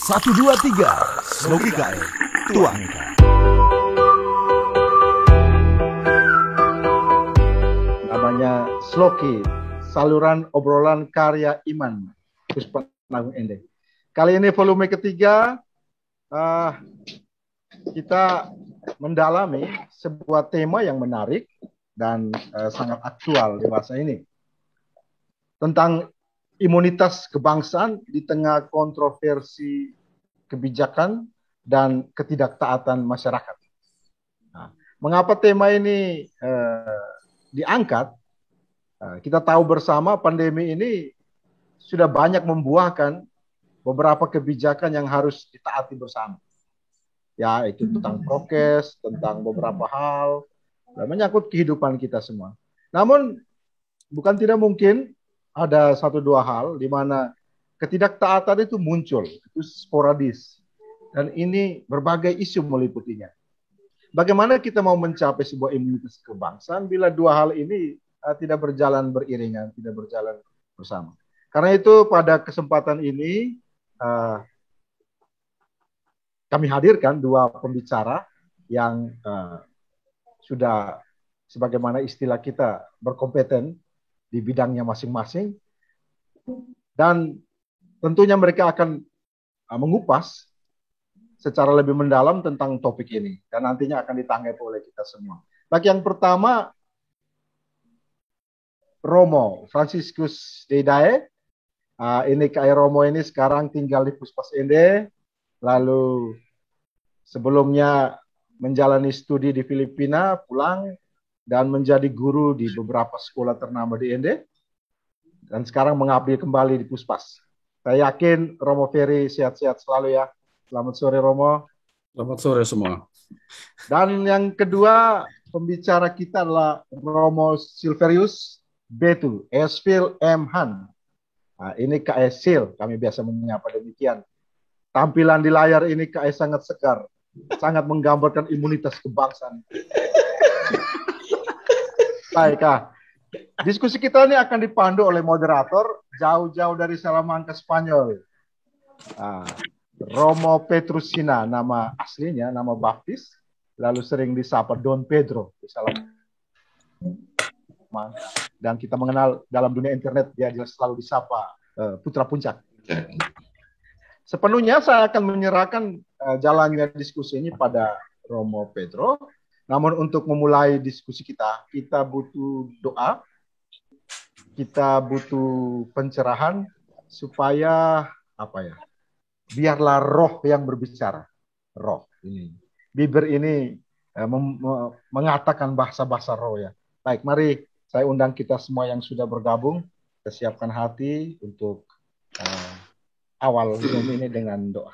1, 2, 3 Slow IKN tuangkan. Namanya Sloki, saluran obrolan karya iman Puspa Agung Ende. Kali ini volume ketiga, kita mendalami sebuah tema yang menarik dan sangat aktual di masa ini, tentang imunitas kebangsaan di tengah kontroversi kebijakan dan ketidaktaatan masyarakat. Nah, mengapa tema ini diangkat? Kita tahu bersama pandemi ini sudah banyak membuahkan beberapa kebijakan yang harus ditaati bersama. Ya, itu tentang prokes, tentang beberapa hal, menyangkut kehidupan kita semua. Namun, bukan tidak mungkin ada 1-2 hal di mana ketidaktaatan itu muncul, itu sporadis. Dan ini berbagai isu meliputinya. Bagaimana kita mau mencapai sebuah imunitas kebangsaan bila 2 hal ini tidak berjalan beriringan, tidak berjalan bersama. Karena itu pada kesempatan ini kami hadirkan 2 pembicara yang sudah sebagaimana istilah kita berkompeten di bidangnya masing-masing, dan tentunya mereka akan mengupas secara lebih mendalam tentang topik ini dan nantinya akan ditanggapi oleh kita semua. Baik, yang pertama Romo Franciscus Dedae. Ini Kak Romo ini sekarang tinggal di Puspas Ende, lalu sebelumnya menjalani studi di Filipina, pulang dan menjadi guru di beberapa sekolah ternama di Ende, dan sekarang mengabdi kembali di Puspas. Saya yakin Romo Ferry sehat-sehat selalu ya. Selamat sore Romo. Selamat sore semua. Dan yang kedua pembicara kita adalah Romo Silverius Betu Esfil M. Han. Nah, ini Kak Esil, kami biasa menyapa demikian. Tampilan di layar ini Kak Es sangat segar, sangat menggambarkan imunitas kebangsaan. Baik, diskusi kita ini akan dipandu oleh moderator jauh-jauh dari Salamanca, Spanyol. Romo Petrusina, nama aslinya, nama baptis, lalu sering disapa Don Pedro di Salamanca. Dan kita mengenal dalam dunia internet, dia selalu disapa Putra Puncak. Sepenuhnya saya akan menyerahkan jalannya diskusi ini pada Romo Pedro. Namun untuk memulai diskusi kita butuh doa, kita butuh pencerahan supaya biarlah roh yang berbicara. Roh ini, bibir ini mengatakan bahasa-bahasa roh ya. Baik, mari saya undang kita semua yang sudah bergabung, kita siapkan hati untuk awal Zoom ini dengan doa.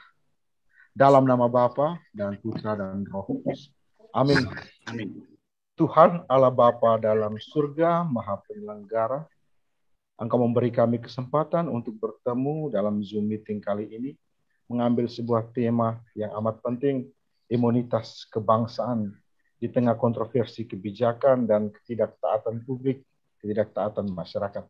Dalam nama Bapa dan Putra dan Roh Kudus. Amin. Amin. Tuhan Allah Bapa dalam surga, Maha Penyelenggara, Engkau memberi kami kesempatan untuk bertemu dalam Zoom meeting kali ini, mengambil sebuah tema yang amat penting, imunitas kebangsaan di tengah kontroversi kebijakan dan ketidaktaatan publik, ketidaktaatan masyarakat.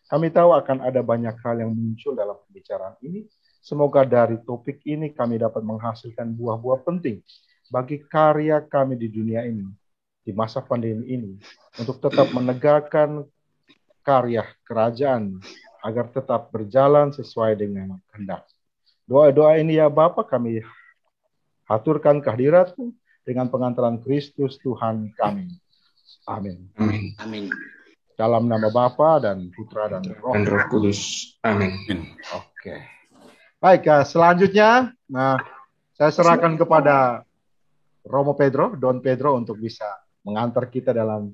Kami tahu akan ada banyak hal yang muncul dalam pembicaraan ini. Semoga dari topik ini kami dapat menghasilkan buah-buah penting bagi karya kami di dunia ini, di masa pandemi ini, untuk tetap menegakkan karya kerajaan agar tetap berjalan sesuai dengan kehendak. Doa-doa ini ya Bapa kami haturkan kehadirat-Mu dengan pengantaran Kristus Tuhan kami. Amin. Amin. Amin. Dalam nama Bapa dan Putra dan Roh Kudus. Amin. Oke. Baik, selanjutnya saya serahkan kepada Romo Pedro, Don Pedro untuk bisa mengantar kita dalam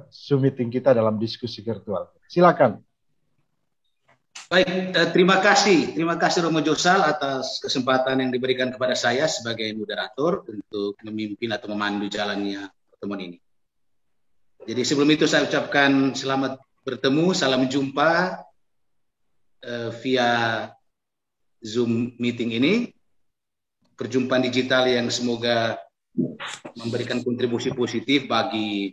Zoom meeting kita dalam diskusi virtual. Silakan. Baik, terima kasih Romo Josal atas kesempatan yang diberikan kepada saya sebagai moderator untuk memimpin atau memandu jalannya pertemuan ini. Jadi sebelum itu saya ucapkan selamat bertemu, salam jumpa via Zoom meeting ini. Perjumpaan digital yang semoga memberikan kontribusi positif bagi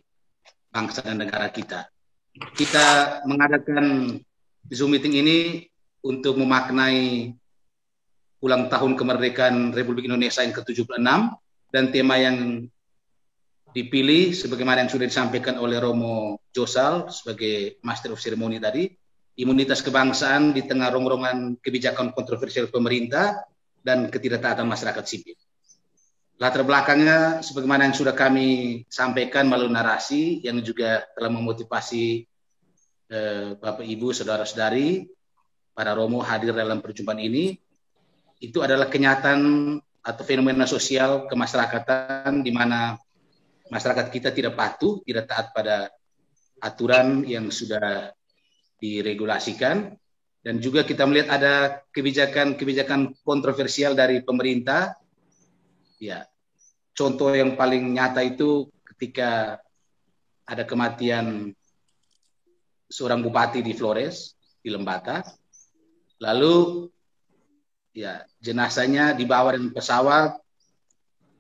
bangsa dan negara kita. Kita mengadakan Zoom meeting ini untuk memaknai ulang tahun kemerdekaan Republik Indonesia yang ke-76, dan tema yang dipilih sebagaimana yang sudah disampaikan oleh Romo Josal sebagai Master of Ceremony tadi, imunitas kebangsaan di tengah rongrongan kebijakan kontroversial pemerintah dan ketidaktaatan masyarakat sipil. Latar belakangnya sebagaimana yang sudah kami sampaikan melalui narasi yang juga telah memotivasi Bapak Ibu, saudara-saudari, para Romo hadir dalam perjumpaan ini, itu adalah kenyataan atau fenomena sosial kemasyarakatan di mana masyarakat kita tidak patuh, tidak taat pada aturan yang sudah diregulasikan, dan juga kita melihat ada kebijakan kontroversial dari pemerintah. Ya, contoh yang paling nyata itu ketika ada kematian seorang bupati di Flores, di Lembata, lalu ya jenazahnya dibawa dengan pesawat.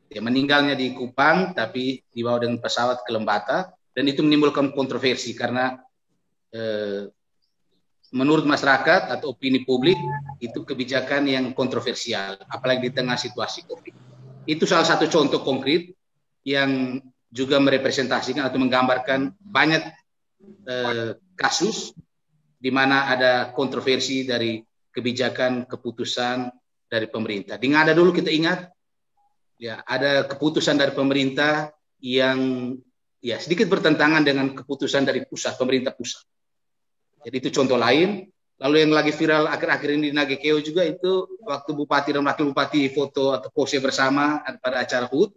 Ya, meninggalnya di Kupang, tapi dibawa dengan pesawat ke Lembata, dan itu menimbulkan kontroversi karena menurut masyarakat atau opini publik itu kebijakan yang kontroversial, apalagi di tengah situasi COVID. Itu salah satu contoh konkret yang juga merepresentasikan atau menggambarkan banyak kasus di mana ada kontroversi dari kebijakan keputusan dari pemerintah. Di Ngada dulu kita ingat, ya, ada keputusan dari pemerintah yang ya sedikit bertentangan dengan keputusan dari pemerintah pusat. Jadi itu contoh lain. Lalu yang lagi viral akhir-akhir ini di Nagekeo juga itu waktu bupati dan wakil bupati foto atau pose bersama pada acara HUT,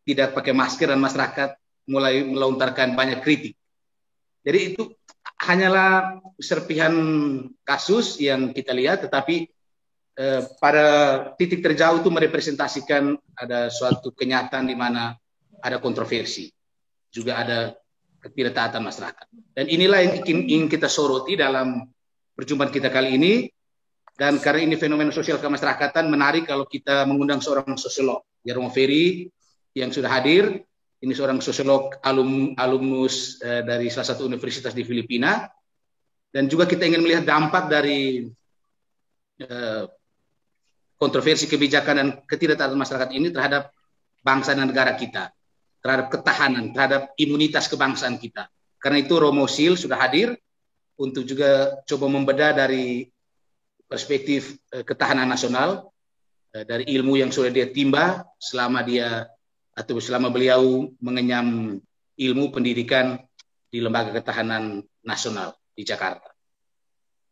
tidak pakai masker dan masyarakat mulai melontarkan banyak kritik. Jadi itu hanyalah serpihan kasus yang kita lihat, tetapi pada titik terjauh itu merepresentasikan ada suatu kenyataan di mana ada kontroversi, juga ada ketidaktaatan masyarakat. Dan inilah yang ingin kita soroti dalam perjumpaan kita kali ini. Dan karena ini fenomena sosial kemasyarakatan, menarik kalau kita mengundang seorang sosiolog, Romo Ferry, yang sudah hadir. Ini seorang sosiolog alumnus dari salah satu universitas di Filipina. Dan juga kita ingin melihat dampak dari kontroversi kebijakan dan ketidaktaatan masyarakat ini terhadap bangsa dan negara kita, terhadap ketahanan, terhadap imunitas kebangsaan kita. Karena itu Romo Sil sudah hadir untuk juga coba membedah dari perspektif ketahanan nasional, dari ilmu yang sudah dia timba selama beliau mengenyam ilmu pendidikan di Lembaga Ketahanan Nasional di Jakarta.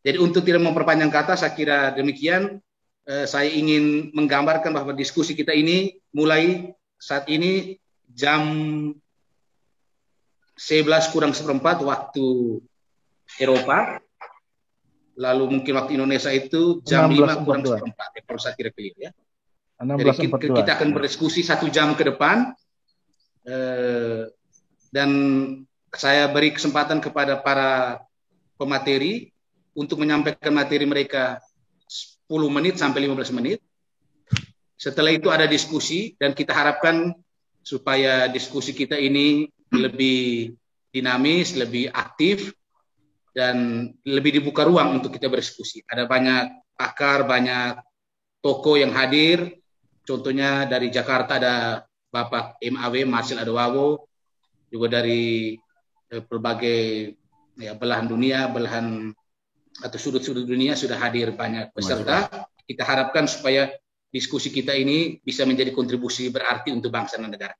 Jadi untuk tidak memperpanjang kata, saya kira demikian. Saya ingin menggambarkan bahwa diskusi kita ini mulai saat ini jam 11:04 waktu Eropa, lalu mungkin waktu Indonesia itu jam 5:04, kalau saya kira clear ya. Jadi kita akan berdiskusi 1 jam ke depan, dan saya beri kesempatan kepada para pemateri untuk menyampaikan materi mereka 10 menit sampai 15 menit. Setelah itu ada diskusi, dan kita harapkan supaya diskusi kita ini lebih dinamis, lebih aktif, dan lebih dibuka ruang untuk kita berdiskusi. Ada banyak pakar, banyak tokoh yang hadir. Contohnya dari Jakarta ada Bapak MAW, Marcel Adowawo, juga dari berbagai belahan dunia, atau sudut-sudut dunia sudah hadir banyak peserta. Kita harapkan supaya diskusi kita ini bisa menjadi kontribusi berarti untuk bangsa dan negara.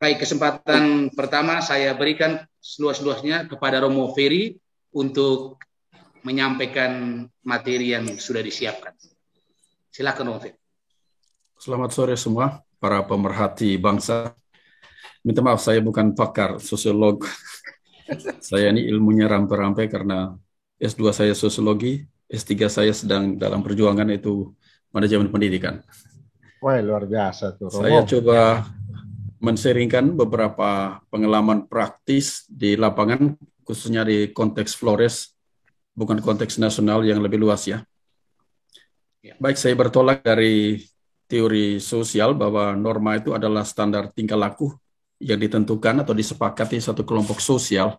Baik, kesempatan pertama saya berikan seluas-luasnya kepada Romo Ferry untuk menyampaikan materi yang sudah disiapkan. Silakan Romo Ferry. Selamat sore semua, para pemerhati bangsa. Minta maaf, saya bukan pakar sosiolog. Saya ini ilmunya rampe-rampe karena S2 saya sosiologi, S3 saya sedang dalam perjuangan itu manajemen pendidikan. Wah, luar biasa tuh, Romo. Saya coba men-sharingkan beberapa pengalaman praktis di lapangan, khususnya di konteks Flores, bukan konteks nasional yang lebih luas ya. Baik, saya bertolak dari teori sosial bahwa norma itu adalah standar tingkah laku yang ditentukan atau disepakati satu kelompok sosial.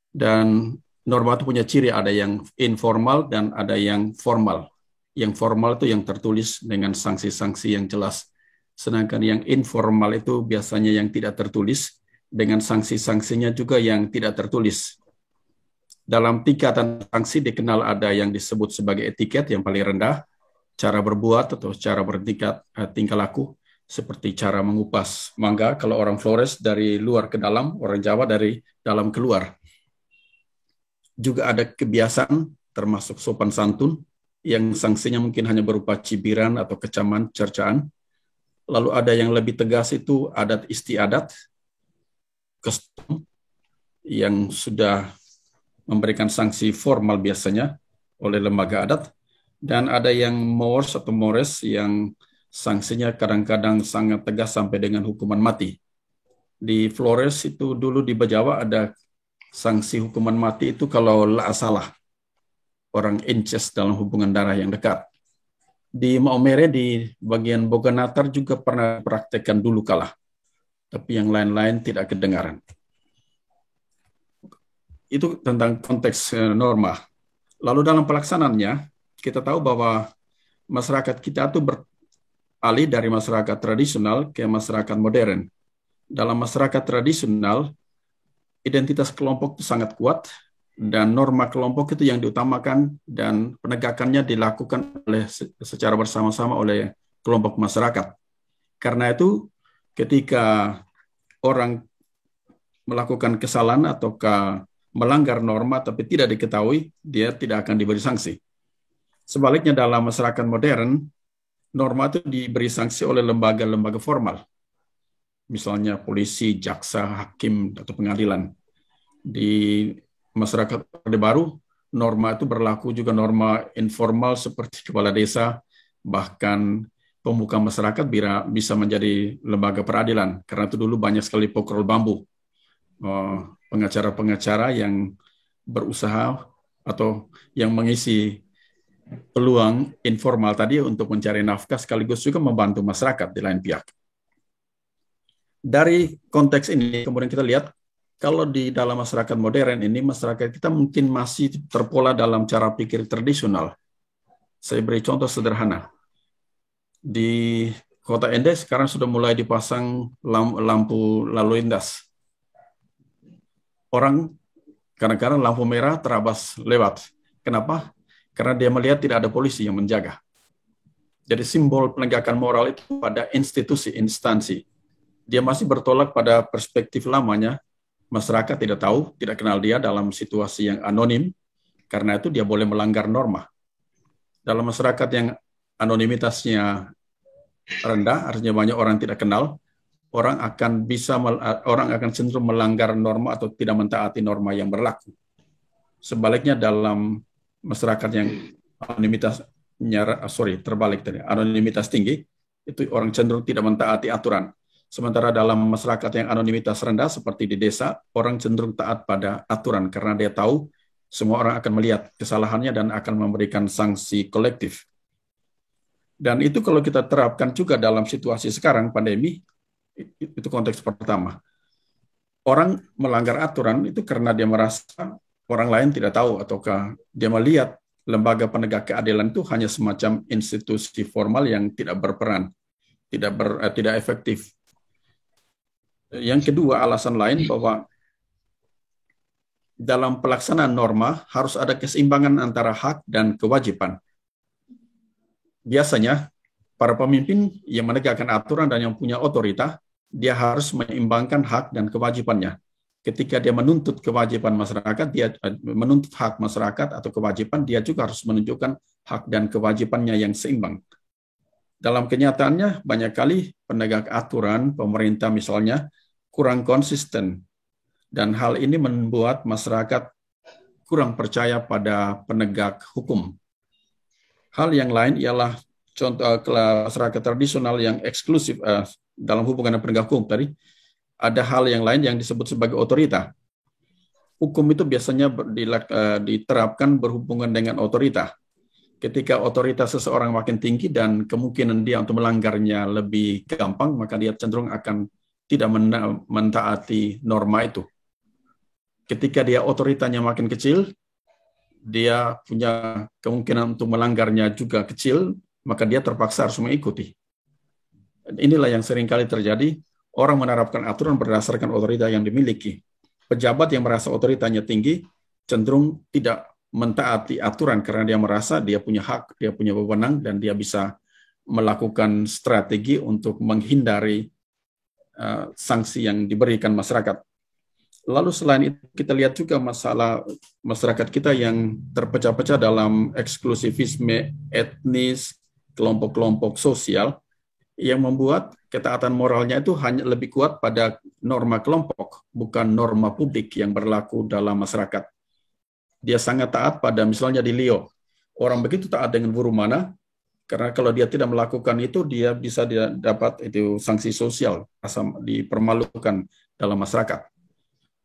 Dan norma itu punya ciri, ada yang informal dan ada yang formal. Yang formal itu yang tertulis dengan sanksi-sanksi yang jelas. Sedangkan yang informal itu biasanya yang tidak tertulis dengan sanksi-sanksinya juga yang tidak tertulis. Dalam tingkatan sanksi dikenal ada yang disebut sebagai etiket yang paling rendah, cara berbuat atau cara tingkah laku, seperti cara mengupas mangga kalau orang Flores dari luar ke dalam, orang Jawa dari dalam keluar. Juga ada kebiasaan termasuk sopan santun yang sanksinya mungkin hanya berupa cibiran atau kecaman, cercaan. Lalu ada yang lebih tegas itu adat istiadat, custom, yang sudah memberikan sanksi formal biasanya oleh lembaga adat. Dan ada yang mores atau mores yang sanksinya kadang-kadang sangat tegas sampai dengan hukuman mati. Di Flores itu dulu di Bajawa ada sanksi hukuman mati itu kalau la salah, orang incest dalam hubungan darah yang dekat. Di Maumere di bagian Boganatar juga pernah praktekkan dulu kala, tapi yang lain-lain tidak kedengaran. Itu tentang konteks norma. Lalu dalam pelaksanaannya, kita tahu bahwa masyarakat kita itu beralih dari masyarakat tradisional ke masyarakat modern. Dalam masyarakat tradisional, identitas kelompok itu sangat kuat, dan norma kelompok itu yang diutamakan dan penegakannya dilakukan secara bersama-sama oleh kelompok masyarakat. Karena itu, ketika orang melakukan kesalahan ataukah melanggar norma tapi tidak diketahui, dia tidak akan diberi sanksi. Sebaliknya dalam masyarakat modern, norma itu diberi sanksi oleh lembaga-lembaga formal. Misalnya polisi, jaksa, hakim, atau pengadilan. Di masyarakat Orde Baru, norma itu berlaku juga norma informal seperti kepala desa, bahkan pemuka masyarakat bisa menjadi lembaga peradilan. Karena itu dulu banyak sekali pokral bambu. Pengacara-pengacara yang berusaha atau yang mengisi peluang informal tadi untuk mencari nafkah sekaligus juga membantu masyarakat di lain pihak. Dari konteks ini kemudian kita lihat kalau di dalam masyarakat modern ini masyarakat kita mungkin masih terpola dalam cara pikir tradisional. Saya beri contoh sederhana. Di Kota Ende sekarang sudah mulai dipasang lampu lalu lintas. Orang kadang-kadang lampu merah terabas lewat. Kenapa? Karena dia melihat tidak ada polisi yang menjaga. Jadi simbol penegakan moral itu pada institusi, instansi. Dia masih bertolak pada perspektif lamanya, masyarakat tidak tahu, tidak kenal dia dalam situasi yang anonim, karena itu dia boleh melanggar norma. Dalam masyarakat yang anonimitasnya rendah, artinya banyak orang tidak kenal, orang akan cenderung melanggar norma atau tidak mentaati norma yang berlaku. Sebaliknya dalam masyarakat yang anonimitas tinggi, itu orang cenderung tidak mentaati aturan. Sementara dalam masyarakat yang anonimitas rendah seperti di desa, orang cenderung taat pada aturan karena dia tahu semua orang akan melihat kesalahannya dan akan memberikan sanksi kolektif. Dan itu kalau kita terapkan juga dalam situasi sekarang pandemi, itu konteks pertama. Orang melanggar aturan itu karena dia merasa orang lain tidak tahu ataukah dia melihat lembaga penegak keadilan itu hanya semacam institusi formal yang tidak berperan, tidak efektif. Yang kedua, alasan lain bahwa dalam pelaksanaan norma harus ada keseimbangan antara hak dan kewajiban. Biasanya, para pemimpin yang menegakkan aturan dan yang punya otoritas, dia harus menyeimbangkan hak dan kewajibannya. Ketika dia menuntut kewajiban masyarakat, dia menuntut hak masyarakat atau kewajiban, dia juga harus menunjukkan hak dan kewajibannya yang seimbang. Dalam kenyataannya, banyak kali penegak aturan, pemerintah misalnya, kurang konsisten. Dan hal ini membuat masyarakat kurang percaya pada penegak hukum. Hal yang lain ialah contoh masyarakat tradisional yang eksklusif dalam hubungan dengan penegak hukum tadi, ada hal yang lain yang disebut sebagai otorita. Hukum itu biasanya diterapkan berhubungan dengan otorita. Ketika otoritas seseorang makin tinggi dan kemungkinan dia untuk melanggarnya lebih gampang, maka dia cenderung akan tidak mentaati norma itu. Ketika dia otoritanya makin kecil, dia punya kemungkinan untuk melanggarnya juga kecil, maka dia terpaksa harus mengikuti. Inilah yang seringkali terjadi, orang menerapkan aturan berdasarkan otoritas yang dimiliki. Pejabat yang merasa otoritasnya tinggi cenderung tidak mentaati aturan karena dia merasa dia punya hak, dia punya wewenang, dan dia bisa melakukan strategi untuk menghindari sanksi yang diberikan masyarakat. Lalu selain itu kita lihat juga masalah masyarakat kita yang terpecah-pecah dalam eksklusivisme etnis, kelompok-kelompok sosial, yang membuat ketaatan moralnya itu hanya lebih kuat pada norma kelompok, bukan norma publik yang berlaku dalam masyarakat. Dia sangat taat pada misalnya di Leo. Orang begitu taat dengan buru mana, karena kalau dia tidak melakukan itu, dia bisa dapat itu sanksi sosial, dipermalukan dalam masyarakat.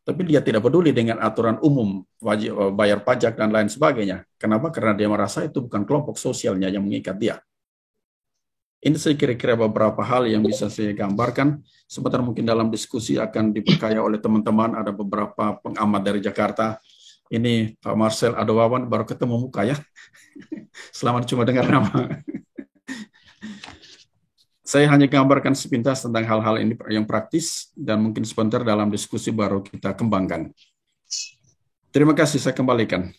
Tapi dia tidak peduli dengan aturan umum, wajib bayar pajak dan lain sebagainya. Kenapa? Karena dia merasa itu bukan kelompok sosialnya yang mengikat dia. Ini saya kira-kira beberapa hal yang bisa saya gambarkan. Sebentar mungkin dalam diskusi akan diperkaya oleh teman-teman, ada beberapa pengamat dari Jakarta. Ini Pak Marcel Adowawan, baru ketemu muka ya. Selamat cuma dengar nama. Saya hanya gambarkan sepintas tentang hal-hal ini yang praktis, dan mungkin sebentar dalam diskusi baru kita kembangkan. Terima kasih, saya kembalikan.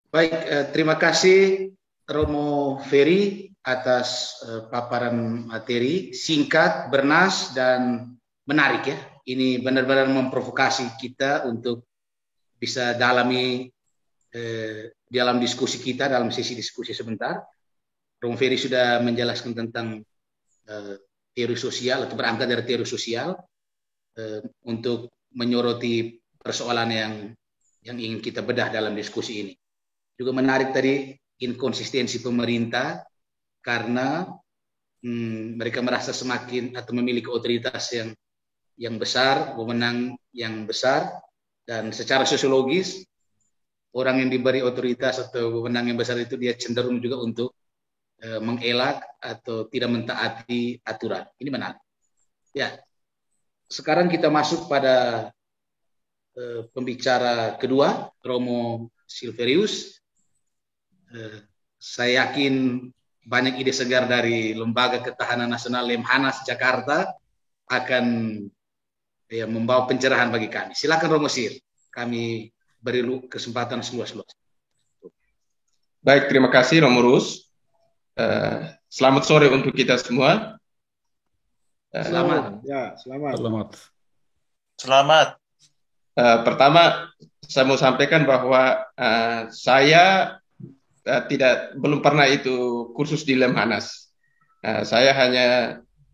Baik, terima kasih Romo Ferry atas paparan materi singkat, bernas, dan menarik ya. Ini benar-benar memprovokasi kita untuk bisa dalami dalam diskusi kita, dalam sesi diskusi sebentar. Romo Ferry sudah menjelaskan tentang teori sosial atau berangkat dari teori sosial untuk menyoroti persoalan yang ingin kita bedah dalam diskusi ini. Juga menarik tadi inkonsistensi pemerintah karena mereka merasa semakin atau memiliki otoritas yang besar, wewenang yang besar, dan secara sosiologis orang yang diberi otoritas atau wewenang yang besar itu dia cenderung juga untuk mengelak atau tidak mentaati aturan. Ini menarik. Ya, sekarang kita masuk pada pembicara kedua, Romo Silverius. Saya yakin banyak ide segar dari Lembaga Ketahanan Nasional Lemhanas Jakarta akan membawa pencerahan bagi kami. Silakan Romo Sir, kami beri kesempatan seluas-luas. Baik, terima kasih Romo Rus. Selamat sore untuk kita semua. Selamat. Ya, selamat. Selamat. Pertama, saya mau sampaikan bahwa saya belum pernah itu kursus di Lemhanas. Saya hanya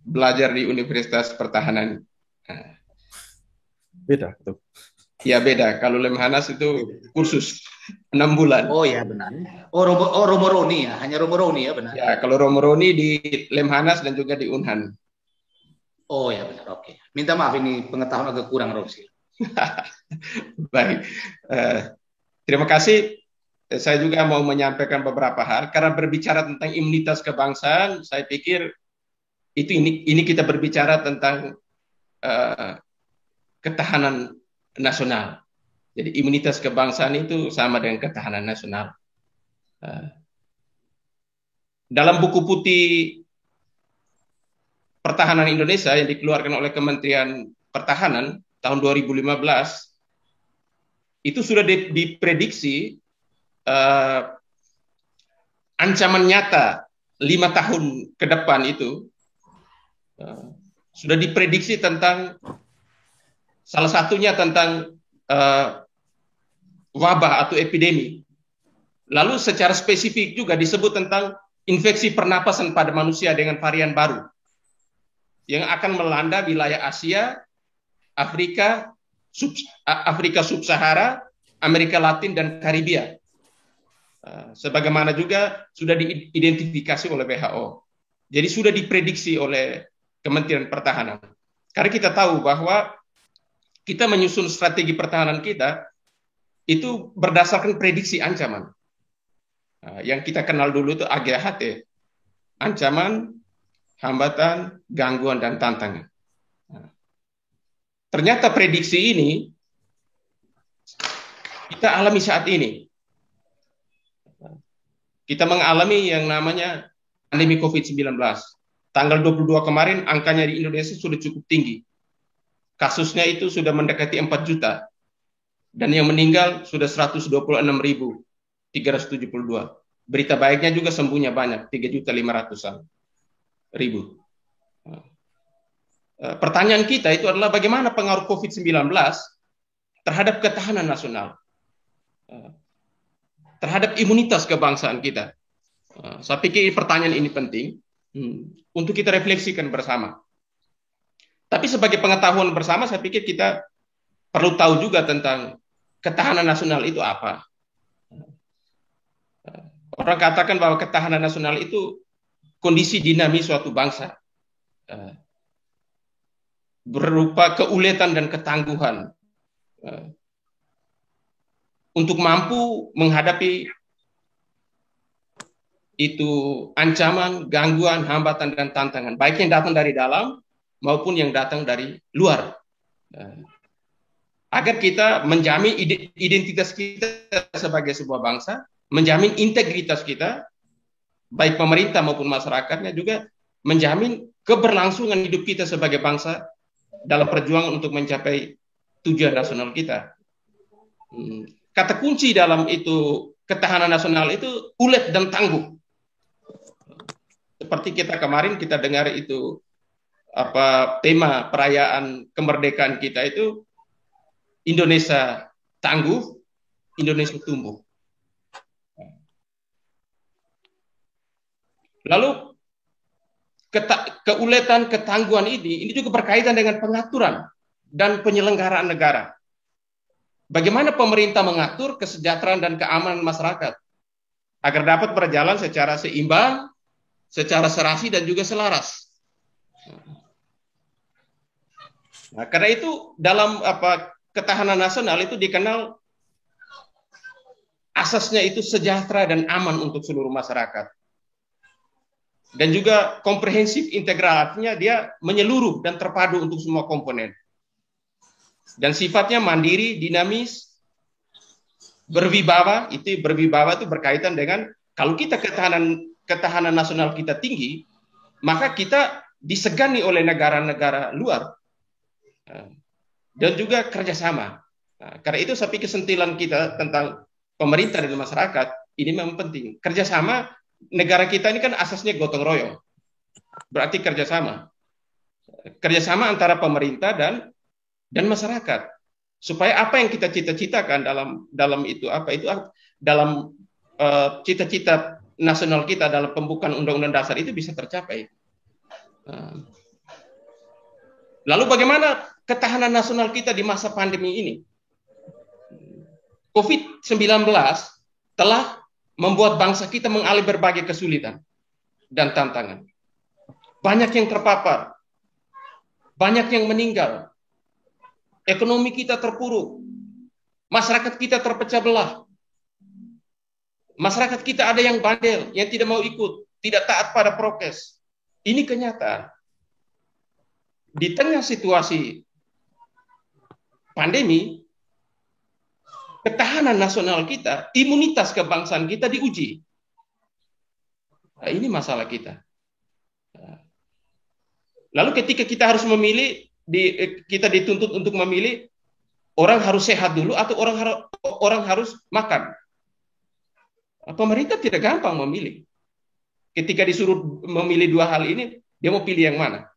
belajar di Universitas Pertahanan. Beda tuh. Ya beda. Kalau Lemhanas itu kursus 6 bulan. Oh ya benar. Romo Roni ya, hanya Romo Roni ya benar. Ya kalau Romo Roni di Lemhanas dan juga di Unhan. Oh ya benar. Oke. Minta maaf ini pengetahuan agak kurang Romo. Baik. Terima kasih. Saya juga mau menyampaikan beberapa hal karena berbicara tentang imunitas kebangsaan. Saya pikir ini kita berbicara tentang ketahanan nasional. Jadi imunitas kebangsaan itu sama dengan ketahanan nasional. Dalam buku putih Pertahanan Indonesia yang dikeluarkan oleh Kementerian Pertahanan tahun 2015, itu sudah diprediksi ancaman nyata 5 tahun ke depan itu sudah diprediksi tentang salah satunya tentang wabah atau epidemi. Lalu secara spesifik juga disebut tentang infeksi pernapasan pada manusia dengan varian baru yang akan melanda wilayah Asia, Afrika Sub-Sahara, Amerika Latin, dan Karibia. Sebagaimana juga sudah diidentifikasi oleh WHO. Jadi sudah diprediksi oleh Kementerian Pertahanan. Karena kita tahu bahwa kita menyusun strategi pertahanan kita itu berdasarkan prediksi ancaman. Yang kita kenal dulu itu AGHT. Ancaman, hambatan, gangguan, dan tantangan. Ternyata prediksi ini kita alami saat ini. kita mengalami yang namanya pandemi COVID-19. Tanggal 22 kemarin angkanya di Indonesia sudah cukup tinggi. Kasusnya itu sudah mendekati 4 juta. Dan yang meninggal sudah 126.372. Berita baiknya juga sembuhnya banyak, 3.500.000. Pertanyaan kita itu adalah bagaimana pengaruh COVID-19 terhadap ketahanan nasional, terhadap imunitas kebangsaan kita. Saya pikir pertanyaan ini penting untuk kita refleksikan bersama. Tapi sebagai pengetahuan bersama, saya pikir kita perlu tahu juga tentang ketahanan nasional itu apa. Orang katakan bahwa ketahanan nasional itu kondisi dinamis suatu bangsa, berupa keuletan dan ketangguhan untuk mampu menghadapi itu ancaman, gangguan, hambatan, dan tantangan, baik yang datang dari dalam maupun yang datang dari luar, agar kita menjamin identitas kita sebagai sebuah bangsa, menjamin integritas kita, baik pemerintah maupun masyarakatnya, juga menjamin keberlangsungan hidup kita sebagai bangsa dalam perjuangan untuk mencapai tujuan nasional kita. Kata kunci dalam itu ketahanan nasional itu ulet dan tangguh. Seperti kita kemarin kita dengar itu tema perayaan kemerdekaan kita itu Indonesia tangguh, Indonesia tumbuh. Lalu keuletan, ketangguhan ini juga berkaitan dengan pengaturan dan penyelenggaraan negara. Bagaimana pemerintah mengatur kesejahteraan dan keamanan masyarakat agar dapat berjalan secara seimbang, secara serasi dan juga selaras. Nah, karena itu dalam ketahanan nasional itu dikenal asasnya itu sejahtera dan aman untuk seluruh masyarakat. Dan juga komprehensif integralnya dia menyeluruh dan terpadu untuk semua komponen. Dan sifatnya mandiri, dinamis, berwibawa. Berwibawa itu berkaitan dengan kalau kita ketahanan nasional kita tinggi, maka kita disegani oleh negara-negara luar. Dan juga kerjasama. Karena itu saya pikir sentilan kita tentang pemerintah dan masyarakat ini memang penting. Kerjasama. Negara kita ini kan asasnya gotong royong, berarti kerjasama antara pemerintah dan masyarakat, supaya apa yang kita cita-citakan dalam cita-cita nasional kita dalam pembukaan Undang-Undang Dasar itu bisa tercapai. Lalu bagaimana ketahanan nasional kita di masa pandemi ini? COVID-19 telah membuat bangsa kita mengalami berbagai kesulitan dan tantangan. Banyak yang terpapar, banyak yang meninggal, ekonomi kita terpuruk, masyarakat kita terpecah belah, masyarakat kita ada yang bandel, yang tidak mau ikut, tidak taat pada prokes. Ini kenyataan. Di tengah situasi pandemi, ketahanan nasional kita, imunitas kebangsaan kita diuji. Nah, ini masalah kita. Lalu ketika kita harus memilih, kita dituntut untuk memilih, orang harus sehat dulu atau orang harus makan. Pemerintah tidak gampang memilih. Ketika disuruh memilih dua hal ini, dia mau pilih yang mana?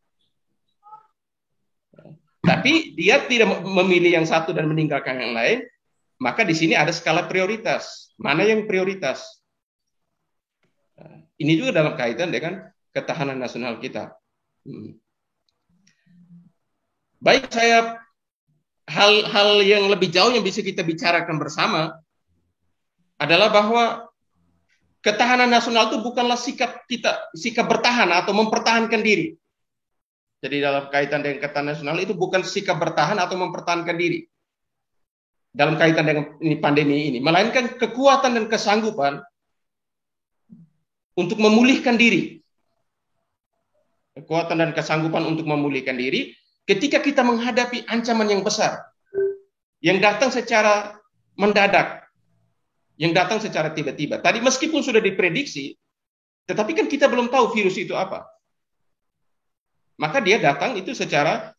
Tapi dia tidak memilih yang satu dan meninggalkan yang lain. Maka di sini ada skala prioritas. Mana yang prioritas? Ini juga dalam kaitan dengan ketahanan nasional kita. Baik, hal yang lebih jauh yang bisa kita bicarakan bersama adalah bahwa ketahanan nasional itu bukanlah sikap bertahan atau mempertahankan diri. Jadi dalam kaitan dengan ketahanan nasional itu bukan sikap bertahan atau mempertahankan diri. Dalam kaitan dengan pandemi ini, melainkan kekuatan dan kesanggupan untuk memulihkan diri. Kekuatan dan kesanggupan untuk memulihkan diri ketika kita menghadapi ancaman yang besar, yang datang secara mendadak, yang datang secara tiba-tiba. Tadi meskipun sudah diprediksi, tetapi kan kita belum tahu virus itu apa. Maka dia datang itu secara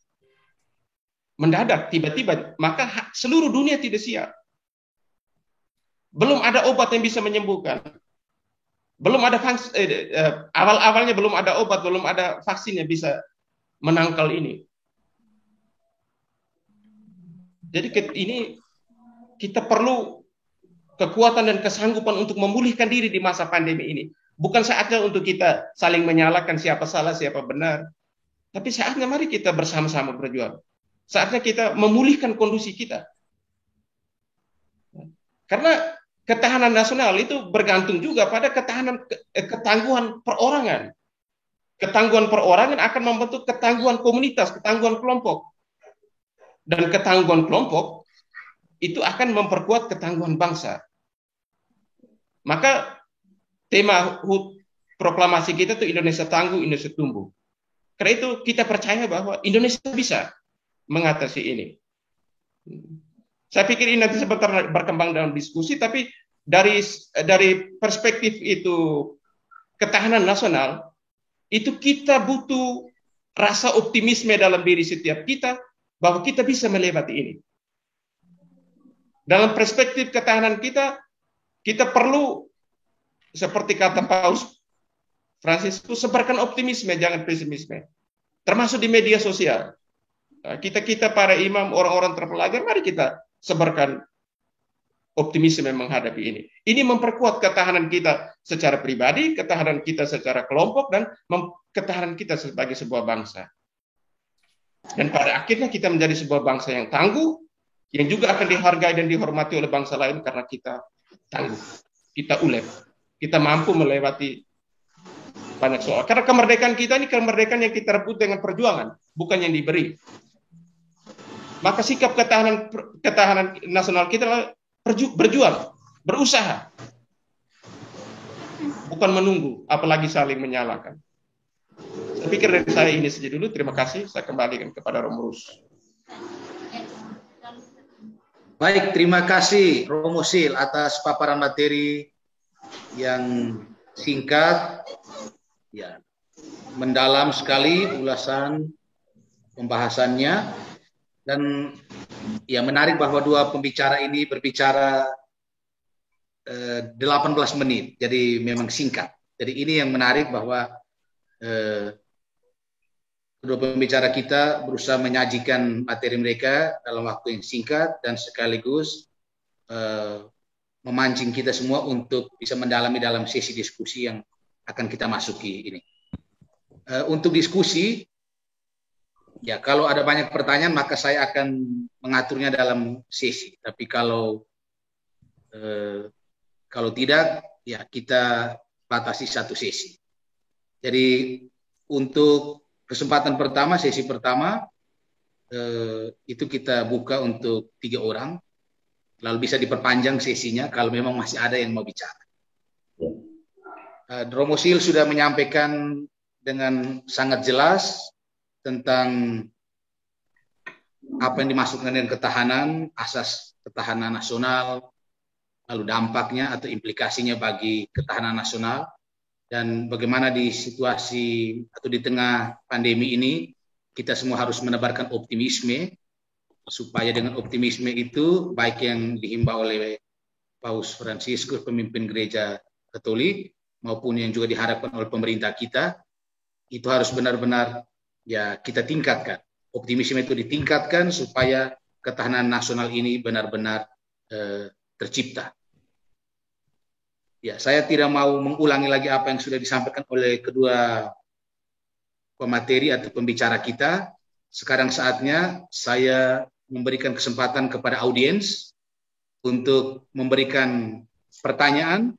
mendadak, tiba-tiba. Maka seluruh dunia tidak siap. Belum ada obat yang bisa menyembuhkan. Belum ada awal-awalnya belum ada obat, belum ada vaksin yang bisa menangkal ini. Jadi ini kita perlu kekuatan dan kesanggupan untuk memulihkan diri di masa pandemi ini. Bukan saatnya untuk kita saling menyalahkan siapa salah, siapa benar. Tapi saatnya mari kita bersama-sama berjuang. Saatnya kita memulihkan kondisi kita. Karena ketahanan nasional itu bergantung juga pada ketangguhan perorangan. Ketangguhan perorangan akan membentuk ketangguhan komunitas, ketangguhan kelompok. Dan ketangguhan kelompok itu akan memperkuat ketangguhan bangsa. Maka tema proklamasi kita itu Indonesia tangguh, Indonesia tumbuh. Karena itu kita percaya bahwa Indonesia bisa mengatasi ini. Saya pikir ini nanti sebentar berkembang dalam diskusi, tapi dari perspektif itu ketahanan nasional, itu kita butuh rasa optimisme dalam diri setiap kita bahwa kita bisa melewati ini. Dalam perspektif ketahanan kita perlu, seperti kata Paus Fransiskus, sebarkan optimisme, jangan pesimisme. Termasuk di media sosial. Kita para imam, orang-orang terpelajar, mari kita sebarkan optimisme menghadapi ini. Ini memperkuat ketahanan kita secara pribadi, ketahanan kita secara kelompok, dan ketahanan kita sebagai sebuah bangsa. Dan pada akhirnya kita menjadi sebuah bangsa yang tangguh, yang juga akan dihargai dan dihormati oleh bangsa lain karena kita tangguh, kita ulet, kita mampu melewati banyak soal. Karena kemerdekaan kita ini kemerdekaan yang kita rebut dengan perjuangan, bukan yang diberi. Maka sikap ketahanan nasional kita adalah berjuang, berusaha, bukan menunggu, apalagi saling menyalahkan. Saya pikir dari saya ini saja dulu. Terima kasih. Saya kembalikan kepada Romulus. Baik, terima kasih Romo Sil atas paparan materi yang singkat, ya, mendalam sekali ulasan pembahasannya, dan ya menarik bahwa dua pembicara ini berbicara 18 menit, jadi memang singkat. Jadi ini yang menarik bahwa kedua pembicara kita berusaha menyajikan materi mereka dalam waktu yang singkat dan sekaligus memancing kita semua untuk bisa mendalami dalam sesi diskusi yang akan kita masuki ini. Untuk diskusi, ya kalau ada banyak pertanyaan maka saya akan mengaturnya dalam sesi. Tapi kalau tidak, ya kita batasi satu sesi. Jadi untuk kesempatan pertama, sesi pertama, itu kita buka untuk 3 orang, lalu bisa diperpanjang sesinya kalau memang masih ada yang mau bicara. Romo Sil sudah menyampaikan dengan sangat jelas tentang apa yang dimaksudkan dengan ketahanan, asas ketahanan nasional, lalu dampaknya atau implikasinya bagi ketahanan nasional, dan bagaimana di situasi atau di tengah pandemi ini kita semua harus menebarkan optimisme, supaya dengan optimisme itu baik yang dihimbau oleh Paus Fransiskus, pemimpin gereja Katolik, maupun yang juga diharapkan oleh pemerintah kita, itu harus benar-benar ya kita tingkatkan. Optimisme itu ditingkatkan supaya ketahanan nasional ini benar-benar tercipta. Ya, saya tidak mau mengulangi lagi apa yang sudah disampaikan oleh kedua pemateri atau pembicara kita. Sekarang saatnya saya memberikan kesempatan kepada audiens untuk memberikan pertanyaan,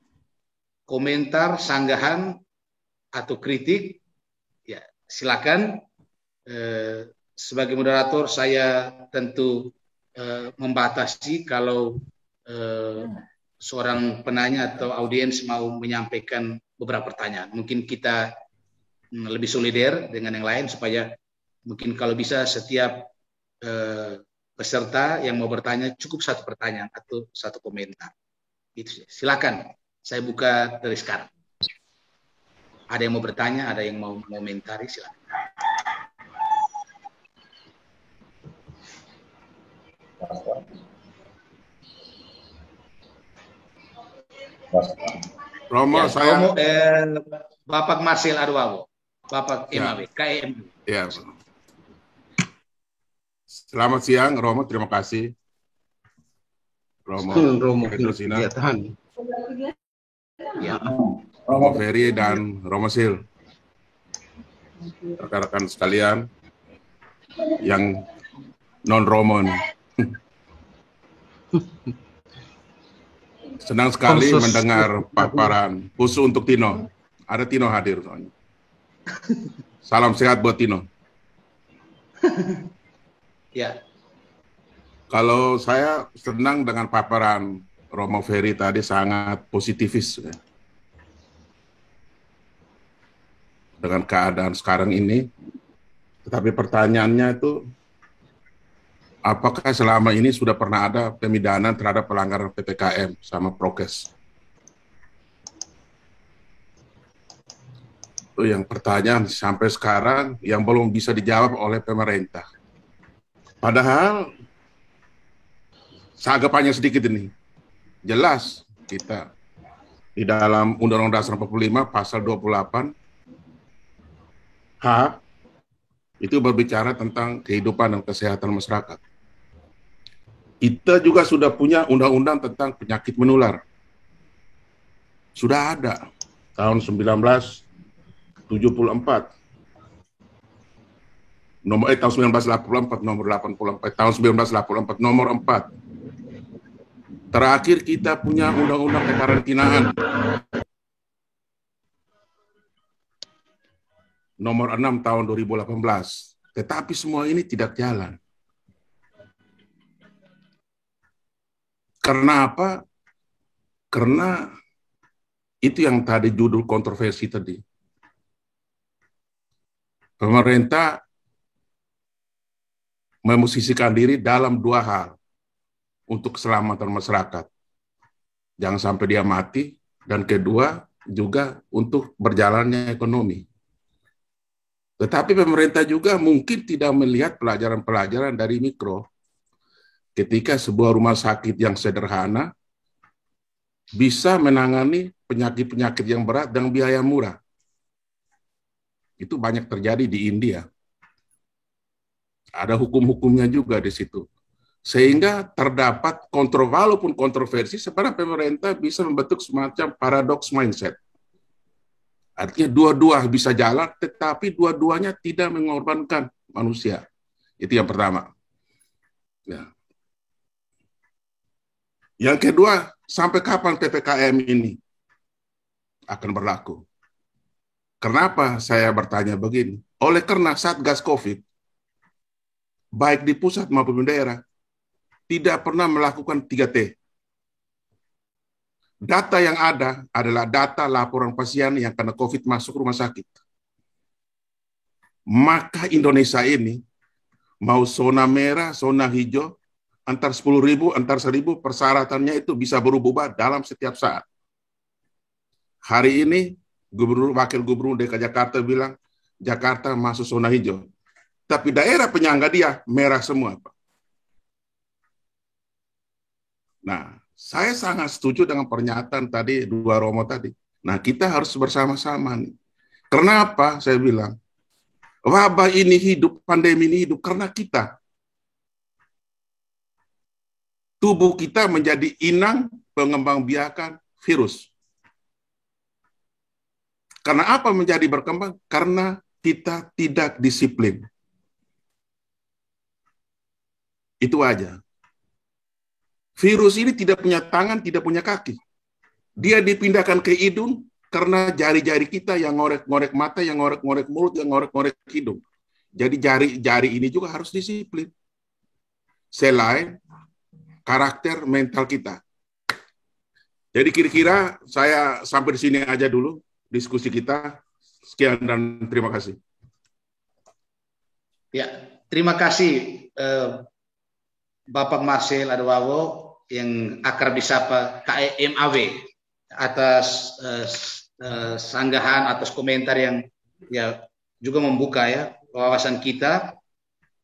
komentar, sanggahan, atau kritik. Ya, silakan. Sebagai moderator saya tentu membatasi kalau seorang penanya atau audiens mau menyampaikan beberapa pertanyaan. Mungkin kita lebih solider dengan yang lain supaya mungkin kalau bisa setiap peserta yang mau bertanya cukup satu pertanyaan atau satu komentar. Itu silakan, saya buka dari sekarang. Ada yang mau bertanya, ada yang mau komentari, silakan. Romo, Ya, saya Romo, Bapak Marcel Arwawo, Bapak MAW, KM. ya. Selamat siang, Romo. Terima kasih. Romo Petrusina, Ya, Tuhan. Ya. Romo Ferry, dan Romo Sil. Rekan-rekan sekalian yang non-Romo nih. Senang sekali mendengar paparan khusus untuk Tino. Ada Tino hadir soalnya. Salam sehat buat Tino. Ya. Kalau saya senang dengan paparan Romo Ferry tadi, sangat positifis ya. Dengan keadaan sekarang ini. Tetapi pertanyaannya itu, apakah selama ini sudah pernah ada pemidanaan terhadap pelanggaran PPKM sama prokes? Itu yang pertanyaan sampai sekarang yang belum bisa dijawab oleh pemerintah. Padahal sanggapannya sedikit ini. Jelas kita di dalam Undang-Undang Dasar 45 pasal 28 H itu berbicara tentang kehidupan dan kesehatan masyarakat. Kita juga sudah punya undang-undang tentang penyakit menular. Sudah ada tahun 1974. Tahun 1984 nomor 84, tahun 1984 nomor 4. Terakhir kita punya undang-undang kekarantinaan nomor 6 tahun 2018. Tetapi semua ini tidak jalan. Karena apa? Karena itu yang tadi judul kontroversi tadi. Pemerintah memosisikan diri dalam dua hal untuk keselamatan masyarakat. Jangan sampai dia mati, dan kedua juga untuk berjalannya ekonomi. Tetapi pemerintah juga mungkin tidak melihat pelajaran-pelajaran dari mikro. Ketika sebuah rumah sakit yang sederhana bisa menangani penyakit-penyakit yang berat dengan biaya murah. Itu banyak terjadi di India. Ada hukum-hukumnya juga di situ. Sehingga terdapat walaupun kontroversi, sebenarnya pemerintah bisa membentuk semacam paradox mindset. Artinya dua-dua bisa jalan, tetapi dua-duanya tidak mengorbankan manusia. Itu yang pertama. Ya. Yang kedua, sampai kapan PPKM ini akan berlaku? Kenapa saya bertanya begini? Oleh karena Satgas COVID, baik di pusat maupun di daerah, tidak pernah melakukan 3T. Data yang ada adalah data laporan pasien yang kena COVID masuk rumah sakit. Maka Indonesia ini, mau zona merah, zona hijau, antar 10.000, antar 1.000, persyaratannya itu bisa berubah dalam setiap saat. Hari ini, Wakil Gubernur DKI Jakarta bilang, Jakarta masuk zona hijau. Tapi daerah penyangga dia merah semua, Pak. Nah, saya sangat setuju dengan pernyataan tadi dua Romo tadi. Nah, kita harus bersama-sama nih. Kenapa saya bilang wabah ini hidup, pandemi ini hidup karena kita. Tubuh kita menjadi inang pengembangbiakan virus. Karena apa menjadi berkembang? Karena kita tidak disiplin. Itu aja. Virus ini tidak punya tangan, tidak punya kaki. Dia dipindahkan ke hidung karena jari-jari kita yang ngorek-ngorek mata, yang ngorek-ngorek mulut, yang ngorek-ngorek hidung. Jadi jari-jari ini juga harus disiplin. Selain karakter mental kita. Jadi kira-kira saya sampai di sini aja dulu diskusi kita. Sekian dan terima kasih. Ya, terima kasih Bapak Marcel Arwawo yang akrab disapa KMAW atas sanggahan, atas komentar yang ya juga membuka ya wawasan kita.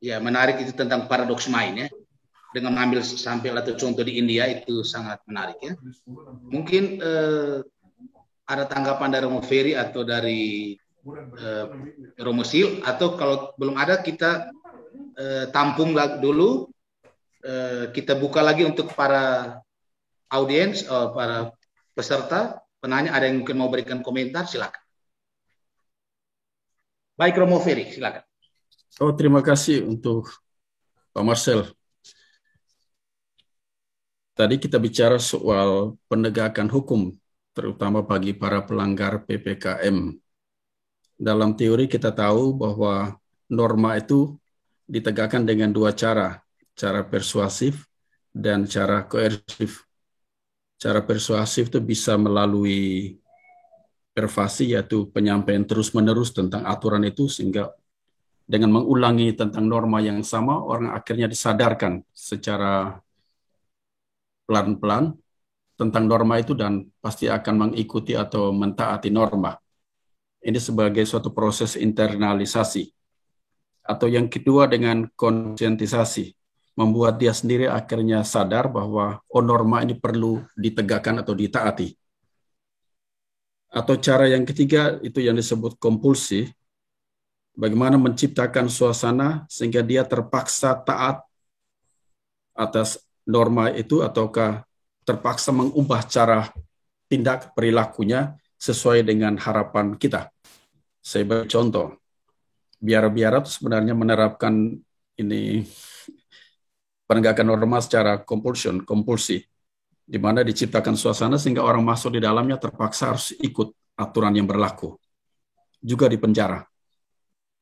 Ya, menarik itu tentang paradoks main ya. Dengan mengambil sampel atau contoh di India itu sangat menarik ya. Mungkin ada tanggapan dari Romo Ferry atau dari Romo Sil, atau kalau belum ada kita tampung dulu, kita buka lagi untuk para audiens, para peserta, penanya, ada yang mungkin mau berikan komentar, silakan. Baik, Romo Ferry, silakan. Oh, terima kasih untuk Pak Marcel. Tadi kita bicara soal penegakan hukum, terutama bagi para pelanggar PPKM. Dalam teori kita tahu bahwa norma itu ditegakkan dengan dua cara persuasif dan cara koersif. Cara persuasif itu bisa melalui pervasi, yaitu penyampaian terus-menerus tentang aturan itu, sehingga dengan mengulangi tentang norma yang sama, orang akhirnya disadarkan secara pelan-pelan tentang norma itu dan pasti akan mengikuti atau mentaati norma. Ini sebagai suatu proses internalisasi. Atau yang kedua dengan konsientisasi, membuat dia sendiri akhirnya sadar bahwa norma ini perlu ditegakkan atau ditaati. Atau cara yang ketiga itu yang disebut kompulsi, bagaimana menciptakan suasana sehingga dia terpaksa taat atas norma itu, ataukah terpaksa mengubah cara tindak perilakunya sesuai dengan harapan kita. Saya beri contoh. Biara-biara itu sebenarnya menerapkan ini penegakan norma secara kompulsi, di mana diciptakan suasana sehingga orang masuk di dalamnya terpaksa harus ikut aturan yang berlaku. Juga di penjara.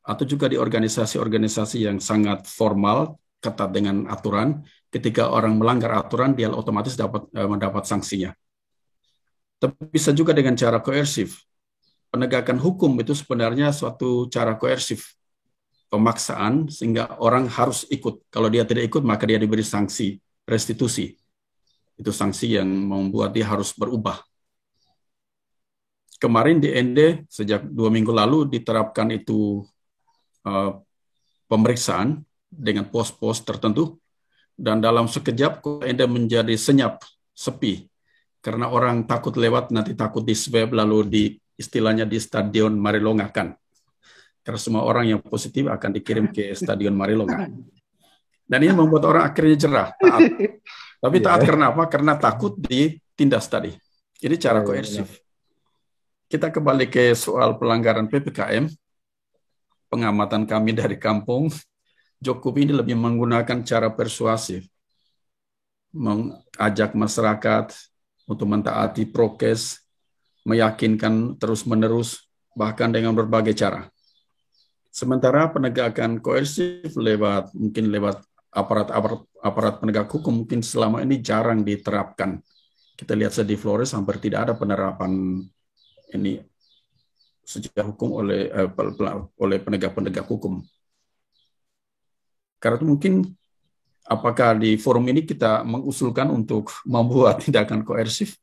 Atau juga di organisasi-organisasi yang sangat formal, ketat dengan aturan, ketika orang melanggar aturan, dia otomatis mendapat sanksinya. Tapi bisa juga dengan cara koersif. Penegakan hukum itu sebenarnya suatu cara koersif, pemaksaan, sehingga orang harus ikut. Kalau dia tidak ikut, maka dia diberi sanksi, restitusi. Itu sanksi yang membuat dia harus berubah. Kemarin di ND, sejak 2 minggu lalu, diterapkan itu pemeriksaan dengan pos-pos tertentu, dan dalam sekejap Anda menjadi senyap, sepi, karena orang takut lewat, nanti takut di swab, lalu istilahnya di Stadion Marilonga kan, karena semua orang yang positif akan dikirim ke Stadion Marilonga, dan ini membuat orang akhirnya jerah, taat. Tapi taat karena apa? Karena takut ditindas tadi. Ini cara koersif. Kita kembali ke soal pelanggaran PPKM. Pengamatan kami dari kampung, Jokowi ini lebih menggunakan cara persuasif, mengajak masyarakat untuk mentaati prokes, meyakinkan terus-menerus, bahkan dengan berbagai cara. Sementara penegakan koersif mungkin lewat aparat penegak hukum mungkin selama ini jarang diterapkan. Kita lihat di Flores hampir tidak ada penerapan ini secara hukum oleh penegak-penegak hukum. Karena itu mungkin apakah di forum ini kita mengusulkan untuk membuat tindakan koersif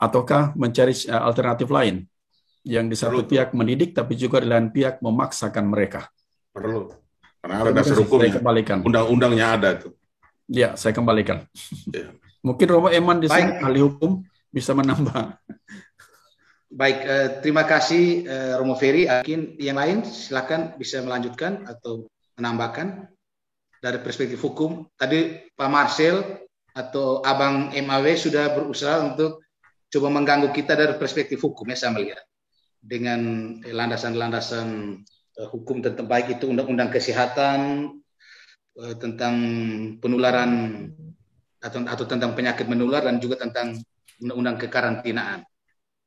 ataukah mencari alternatif lain yang di satu pihak mendidik tapi juga di lain pihak memaksakan mereka. Perlu. Karena ada dasar hukumnya. Undang-undangnya ada tuh. Ya, saya kembalikan. Ya. Mungkin Romo Eman di sini ahli hukum bisa menambah. Baik, terima kasih Romo Ferry. Mungkin yang lain silakan bisa melanjutkan atau menambahkan dari perspektif hukum. Tadi Pak Marcel atau Abang MAW sudah berusaha untuk coba mengganggu kita dari perspektif hukum, ya saya melihat. Dengan landasan-landasan hukum tentang baik itu undang-undang kesehatan, tentang penularan atau tentang penyakit menular, dan juga tentang undang-undang kekarantinaan.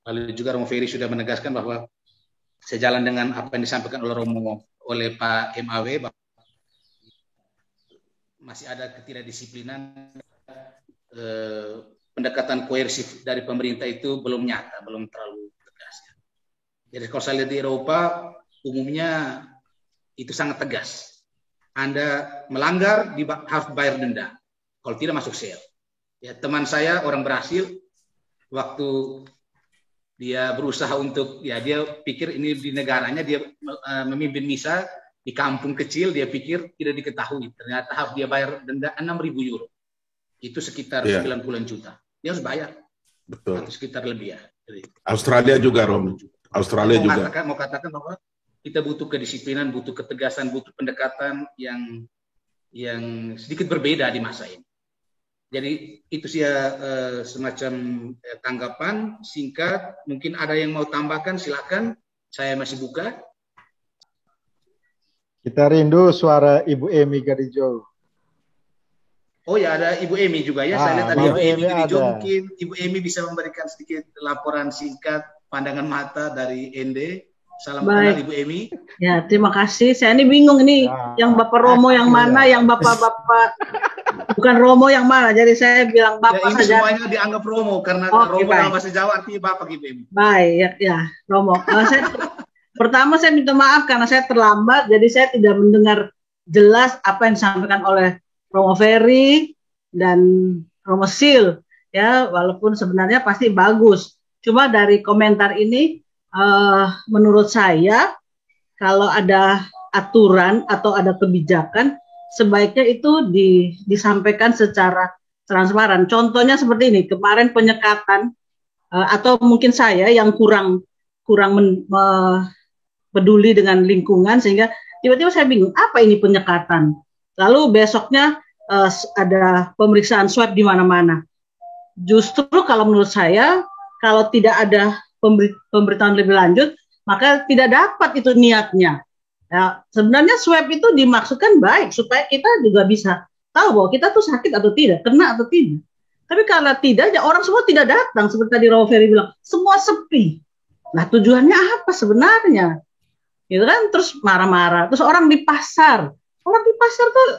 Lalu juga Romo Ferry sudah menegaskan bahwa sejalan dengan apa yang disampaikan oleh Pak MAW, bahwa masih ada ketidakdisiplinan, pendekatan koersif dari pemerintah itu belum nyata, belum terlalu tegas. Jadi kalau saya lihat di Eropa, umumnya itu sangat tegas. Anda melanggar, harus bayar denda. Kalau tidak masuk sel. Ya, teman saya orang Brasil, waktu dia berusaha untuk, ya dia pikir ini di negaranya, dia memimpin misa di kampung kecil, dia pikir tidak diketahui. Ternyata harus dia bayar denda 6.000 euro. Itu sekitar 90 juta. Dia harus bayar. Betul. Atau sekitar lebih ya. Jadi, Australia juga, Romo. Australia juga. Mau katakan bahwa kita butuh kedisiplinan, butuh ketegasan, butuh pendekatan yang sedikit berbeda di masa ini. Jadi itu sih semacam tanggapan singkat. Mungkin ada yang mau tambahkan, silakan. Saya masih buka. Kita rindu suara Ibu Emi Garijo. Oh ya, ada Ibu Emi juga ya. Saya lihat ada Ibu Emi Garijo. Mungkin Ibu Emi bisa memberikan sedikit laporan singkat, pandangan mata dari ND. Salam kenal Ibu Emi. Ya, terima kasih. Saya ini bingung ini, yang Bapak Romo yang mana, yang Bapak-bapak bukan Romo yang mana. Jadi saya bilang Bapak ya, ini saja. Semuanya dianggap Romo karena Romo dalam bahasa Jawa artinya Bapak, Ibu Emi. Baik, ya Romo. Pertama saya minta maaf karena saya terlambat, jadi saya tidak mendengar jelas apa yang disampaikan oleh Romo Ferry dan Romo Sil. Ya, walaupun sebenarnya pasti bagus. Cuma dari komentar ini, menurut saya kalau ada aturan atau ada kebijakan sebaiknya itu disampaikan secara transparan. Contohnya seperti ini, kemarin penyekatan atau mungkin saya yang kurang peduli dengan lingkungan sehingga tiba-tiba saya bingung apa ini penyekatan. Lalu besoknya ada pemeriksaan swab di mana-mana. Justru kalau menurut saya kalau tidak ada pemberitahuan lebih lanjut, maka tidak dapat itu niatnya. Ya, sebenarnya swab itu dimaksudkan baik supaya kita juga bisa tahu bahwa kita tuh sakit atau tidak, kena atau tidak. Tapi kalau tidak, ya orang semua tidak datang. Seperti tadi Romo Ferry bilang, semua sepi. Nah tujuannya apa sebenarnya? Gitu kan, terus marah-marah. Terus orang di pasar tuh,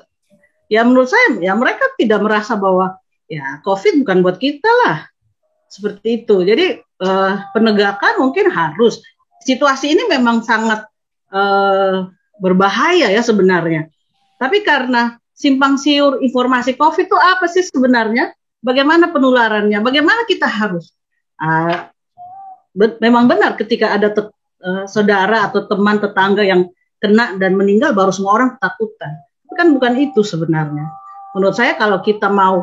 ya menurut saya, ya mereka tidak merasa bahwa ya COVID bukan buat kita lah. Seperti itu. Jadi penegakan mungkin harus. Situasi ini memang sangat berbahaya ya sebenarnya. Tapi karena simpang siur informasi COVID itu apa sih sebenarnya? Bagaimana penularannya? Bagaimana kita harus? Memang benar ketika ada saudara atau teman tetangga yang kena dan meninggal baru semua orang ketakutan. Tapi kan bukan itu sebenarnya. Menurut saya kalau kita mau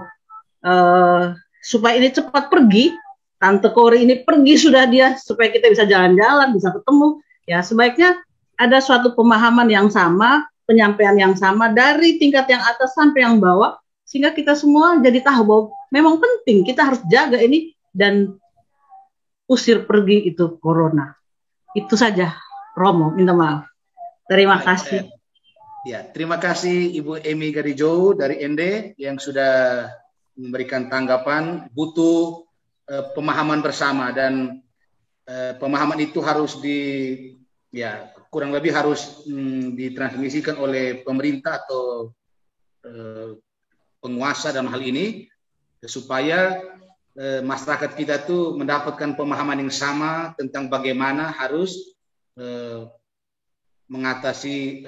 supaya ini cepat pergi, Tante Kori ini pergi sudah dia, supaya kita bisa jalan-jalan, bisa ketemu, ya sebaiknya ada suatu pemahaman yang sama, penyampaian yang sama dari tingkat yang atas sampai yang bawah, sehingga kita semua jadi tahu bahwa memang penting, kita harus jaga ini dan usir pergi itu corona. Itu saja, Romo, minta maaf. Terima kasih. Ya, terima kasih Ibu Emi Garijo dari ND yang sudah memberikan tanggapan. Butuh pemahaman bersama dan pemahaman itu harus kurang lebih harus ditransmisikan oleh pemerintah atau penguasa dalam hal ini supaya masyarakat kita tuh mendapatkan pemahaman yang sama tentang bagaimana harus mengatasi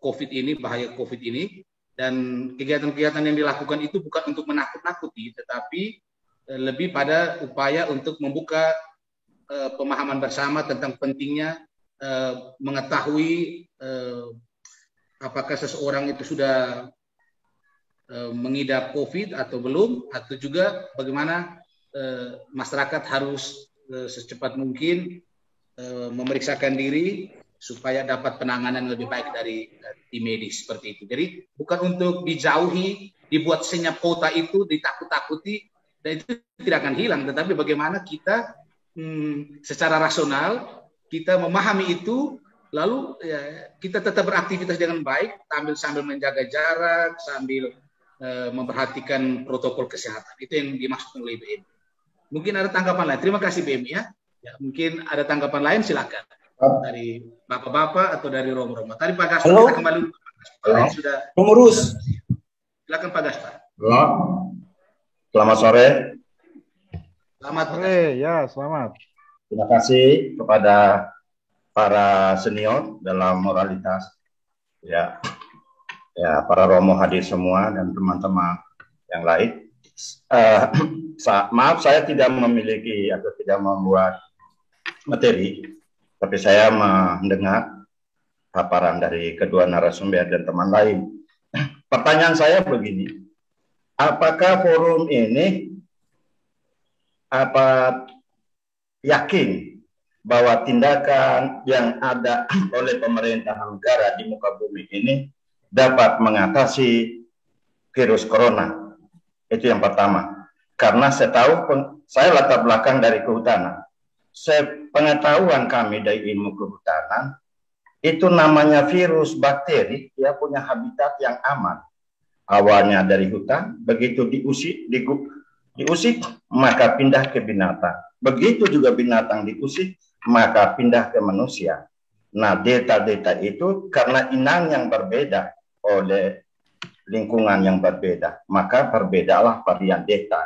COVID ini, bahaya COVID ini, dan kegiatan-kegiatan yang dilakukan itu bukan untuk menakut-nakuti, tetapi lebih pada upaya untuk membuka pemahaman bersama tentang pentingnya mengetahui apakah seseorang itu sudah mengidap COVID atau belum, atau juga bagaimana masyarakat harus secepat mungkin memeriksakan diri supaya dapat penanganan lebih baik dari tim medis seperti itu. Jadi bukan untuk dijauhi, dibuat senyap kota itu, ditakut-takuti, dan itu tidak akan hilang, tetapi bagaimana kita secara rasional kita memahami itu, lalu kita tetap beraktivitas dengan baik sambil menjaga jarak, sambil memperhatikan protokol kesehatan. Itu yang dimaksud oleh BMI. Mungkin ada tanggapan lain. Terima kasih BMI ya. Mungkin ada tanggapan lain, silakan dari bapak-bapak atau dari Romo-Romo. Tadi Pak Gaspar, kita kembali sudah pengurus. Silakan Pak Gaspar. Halo. Selamat sore. Selamat sore, ya selamat. Terima kasih kepada para senior dalam moralitas, ya para Romo hadir semua dan teman-teman yang lain. Maaf, saya tidak memiliki atau tidak membuat materi, tapi saya mendengar paparan dari kedua narasumber dan teman lain. Pertanyaan saya begini, apakah forum ini yakin bahwa tindakan yang ada oleh pemerintahan negara di muka bumi ini dapat mengatasi virus corona? Itu yang pertama. Karena saya tahu, saya latar belakang dari kehutanan. Pengetahuan kami dari ilmu kehutanan, itu namanya virus bakteri, dia punya habitat yang aman. Awalnya dari hutan, begitu diusik, maka pindah ke binatang. Begitu juga binatang diusik, maka pindah ke manusia. Nah, delta itu karena inang yang berbeda oleh lingkungan yang berbeda, maka berbedalah varian delta.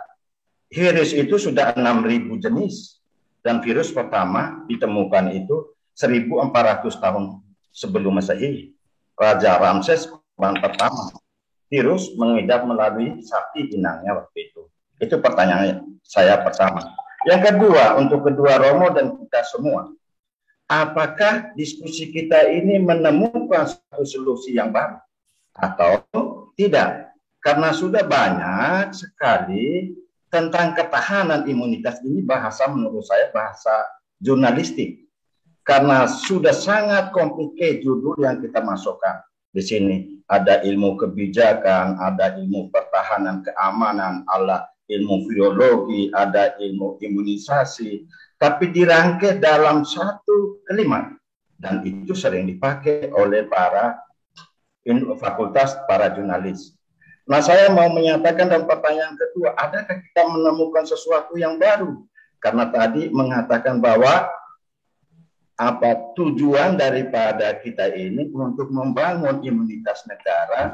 Virus itu sudah 6.000 jenis, dan virus pertama ditemukan itu 1.400 tahun sebelum Masehi. Raja Ramses yang pertama virus mengidap melalui sapi inangnya waktu itu. Itu pertanyaan saya pertama. Yang kedua, untuk kedua Romo dan kita semua, apakah diskusi kita ini menemukan satu solusi yang baru atau tidak? Karena sudah banyak sekali tentang ketahanan imunitas ini, bahasa menurut saya bahasa jurnalistik. Karena sudah sangat komplike judul yang kita masukkan di sini. Ada ilmu kebijakan, ada ilmu pertahanan keamanan, ada ilmu biologi, ada ilmu imunisasi, tapi dirangkai dalam satu kalimat, dan itu sering dipakai oleh para fakultas, para jurnalis. Nah, saya mau menyatakan dalam pertanyaan kedua, adakah kita menemukan sesuatu yang baru? Karena tadi mengatakan bahwa tujuan daripada kita ini untuk membangun imunitas negara,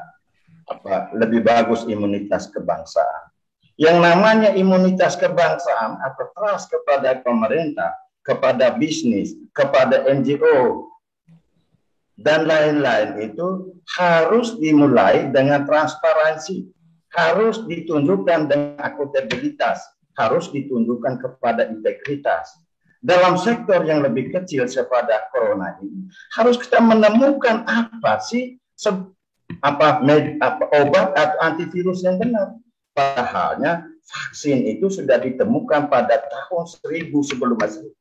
lebih bagus imunitas kebangsaan. Yang namanya imunitas kebangsaan atau trust kepada pemerintah, kepada bisnis, kepada NGO, dan lain-lain itu harus dimulai dengan transparansi, harus ditunjukkan dengan akuntabilitas, harus ditunjukkan kepada integritas. Dalam sektor yang lebih kecil sepada corona ini, harus kita menemukan apa sih obat atau antivirus yang benar. Padahalnya vaksin itu sudah ditemukan pada tahun 1000 sebelum Masehi.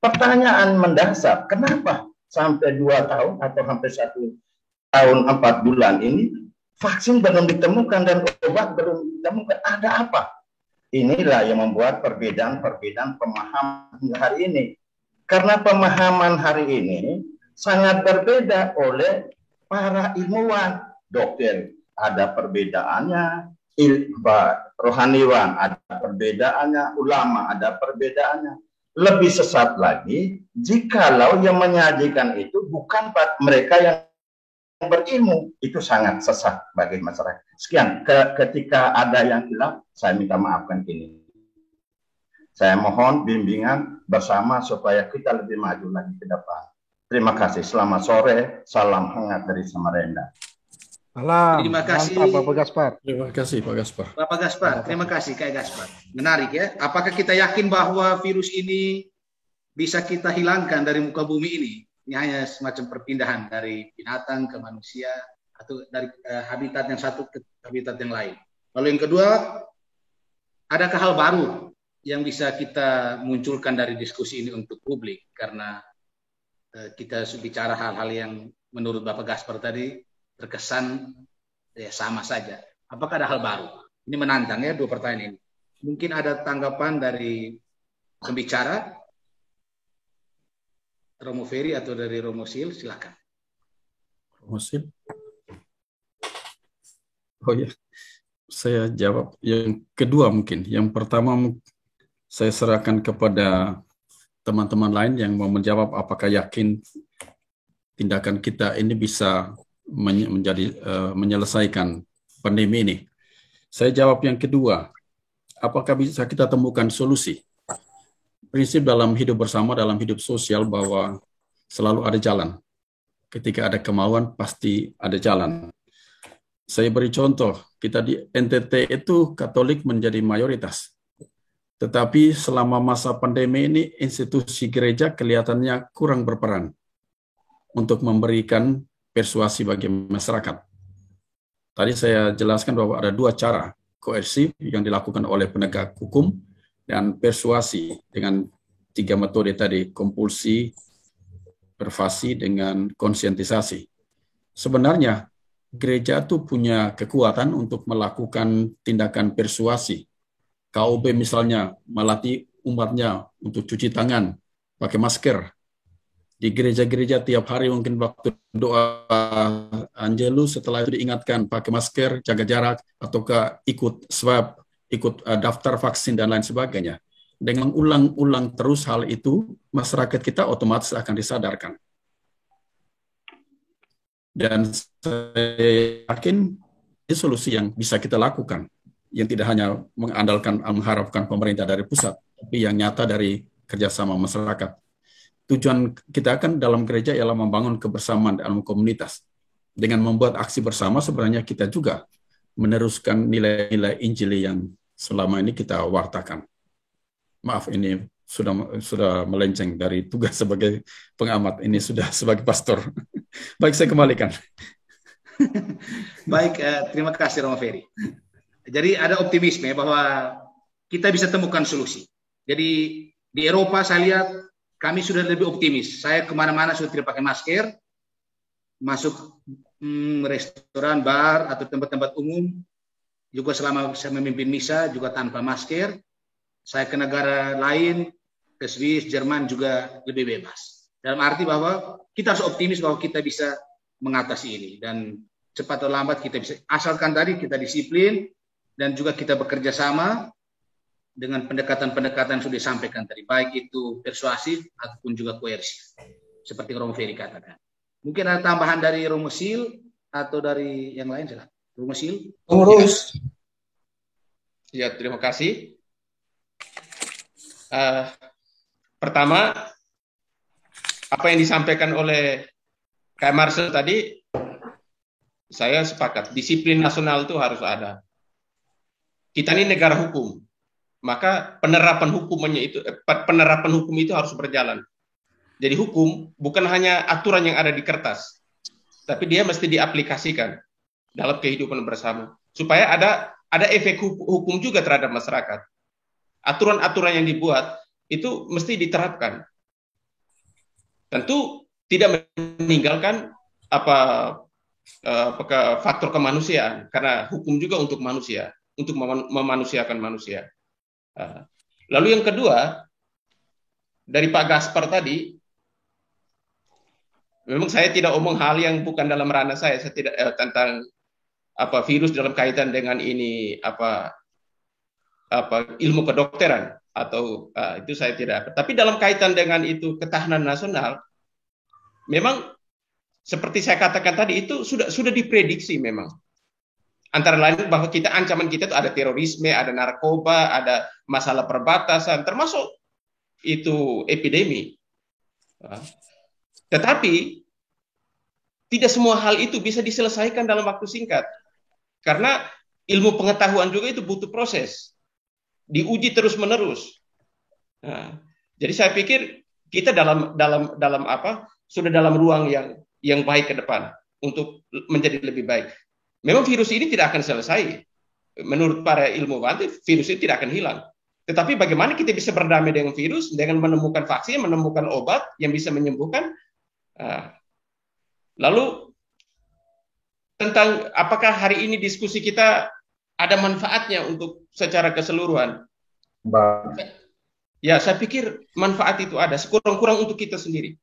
Pertanyaan mendasar, kenapa sampai 2 tahun atau hampir 1 tahun 4 bulan ini vaksin belum ditemukan dan obat belum ditemukan? Ada apa? Inilah yang membuat perbedaan pemahaman hari ini. Karena pemahaman hari ini sangat berbeda oleh para ilmuwan. Dokter ada perbedaannya, rohaniwan ada perbedaannya, ulama ada perbedaannya. Lebih sesat lagi, jikalau yang menyajikan itu bukan mereka yang berilmu, itu sangat sesat bagi masyarakat. Sekian, ketika ada yang hilang, saya minta maafkan ini. Saya mohon bimbingan bersama supaya kita lebih maju lagi ke depan. Terima kasih. Selamat sore. Salam hangat dari Samarinda. Terima kasih, Bapak Gaspar. Terima kasih, Pak Gaspar. Bapak Gaspar, terima kasih, Kak Gaspar. Menarik ya. Apakah kita yakin bahwa virus ini bisa kita hilangkan dari muka bumi ini? Ini hanya semacam perpindahan dari binatang ke manusia atau dari habitat yang satu ke habitat yang lain. Lalu yang kedua, adakah hal baru yang bisa kita munculkan dari diskusi ini untuk publik? Karena kita bicara hal-hal yang menurut Bapak Gaspar tadi terkesan ya sama saja. Apakah ada hal baru? Ini menantang ya, 2 pertanyaan ini. Mungkin ada tanggapan dari pembicara, Romo Ferry atau dari Romo Sil, silakan. Romo Sil. Oh ya, saya jawab yang kedua mungkin. Yang pertama saya serahkan kepada teman-teman lain yang mau menjawab apakah yakin tindakan kita ini bisa menyelesaikan pandemi ini. Saya jawab yang kedua, apakah bisa kita temukan solusi? Prinsip dalam hidup bersama, dalam hidup sosial bahwa selalu ada jalan. Ketika ada kemauan, pasti ada jalan. Saya beri contoh, kita di NTT itu Katolik menjadi mayoritas. Tetapi selama masa pandemi ini, institusi gereja kelihatannya kurang berperan untuk memberikan persuasi bagi masyarakat. Tadi saya jelaskan bahwa ada dua cara, koersif yang dilakukan oleh penegak hukum dan persuasi dengan 3 metode tadi, kompulsi, persuasi, dengan konsientisasi. Sebenarnya gereja itu punya kekuatan untuk melakukan tindakan persuasi. KOB misalnya melatih umatnya untuk cuci tangan, pakai masker. Di gereja-gereja tiap hari mungkin waktu doa Angelus, setelah itu diingatkan pakai masker, jaga jarak, ataukah ikut swab, ikut daftar vaksin dan lain sebagainya. Dengan ulang-ulang terus hal itu, masyarakat kita otomatis akan disadarkan. Dan saya yakin ini solusi yang bisa kita lakukan, yang tidak hanya mengharapkan pemerintah dari pusat, tapi yang nyata dari kerjasama masyarakat. Tujuan kita kan dalam gereja ialah membangun kebersamaan dalam komunitas. Dengan membuat aksi bersama, sebenarnya kita juga meneruskan nilai-nilai Injil yang selama ini kita wartakan. Maaf, ini sudah melenceng dari tugas sebagai pengamat, ini sudah sebagai pastor. Baik, saya kembalikan. Baik, terima kasih Romo Ferry. Jadi ada optimisme bahwa kita bisa temukan solusi. Jadi di Eropa saya lihat kami sudah lebih optimis. Saya kemana-mana sudah tidak pakai masker, masuk restoran, bar, atau tempat-tempat umum, juga selama saya memimpin misa juga tanpa masker. Saya ke negara lain, ke Swiss, Jerman juga lebih bebas. Dalam arti bahwa kita harus optimis bahwa kita bisa mengatasi ini. Dan cepat atau lambat kita bisa, asalkan tadi kita disiplin dan juga kita bekerja sama dengan pendekatan-pendekatan yang sudah disampaikan tadi, baik itu persuasif ataupun juga koersif, seperti Romo Ferry katakan. Mungkin ada tambahan dari Romo Sil atau dari yang lain, silakan. Romo Sil. Ya, terima kasih. Pertama, apa yang disampaikan oleh Kak Marcel tadi, saya sepakat. Disiplin nasional itu harus ada. Kita ini negara hukum, maka penerapan hukum itu harus berjalan. Jadi hukum bukan hanya aturan yang ada di kertas, tapi dia mesti diaplikasikan dalam kehidupan bersama, supaya ada efek hukum juga terhadap masyarakat. Aturan-aturan yang dibuat itu mesti diterapkan. Tentu tidak meninggalkan faktor kemanusiaan, karena hukum juga untuk manusia, untuk memanusiakan manusia. Lalu yang kedua, dari Pak Gaspar tadi, memang saya tidak omong hal yang bukan dalam ranah saya tidak tentang virus dalam kaitan dengan ini ilmu kedokteran atau itu saya tidak. Tapi dalam kaitan dengan itu ketahanan nasional, memang seperti saya katakan tadi itu sudah diprediksi memang. Antara lain bahwa ancaman kita itu ada terorisme, ada narkoba, ada masalah perbatasan, termasuk itu epidemi. Tetapi tidak semua hal itu bisa diselesaikan dalam waktu singkat, karena ilmu pengetahuan juga itu butuh proses, diuji terus menerus. Jadi saya pikir kita sudah dalam ruang yang baik ke depan untuk menjadi lebih baik. Memang virus ini tidak akan selesai. Menurut para ilmuwan, virus ini tidak akan hilang. Tetapi bagaimana kita bisa berdamai dengan virus dengan menemukan vaksin, menemukan obat yang bisa menyembuhkan. Lalu tentang apakah hari ini diskusi kita ada manfaatnya untuk secara keseluruhan? Ya, saya pikir manfaat itu ada, sekurang-kurang untuk kita sendiri.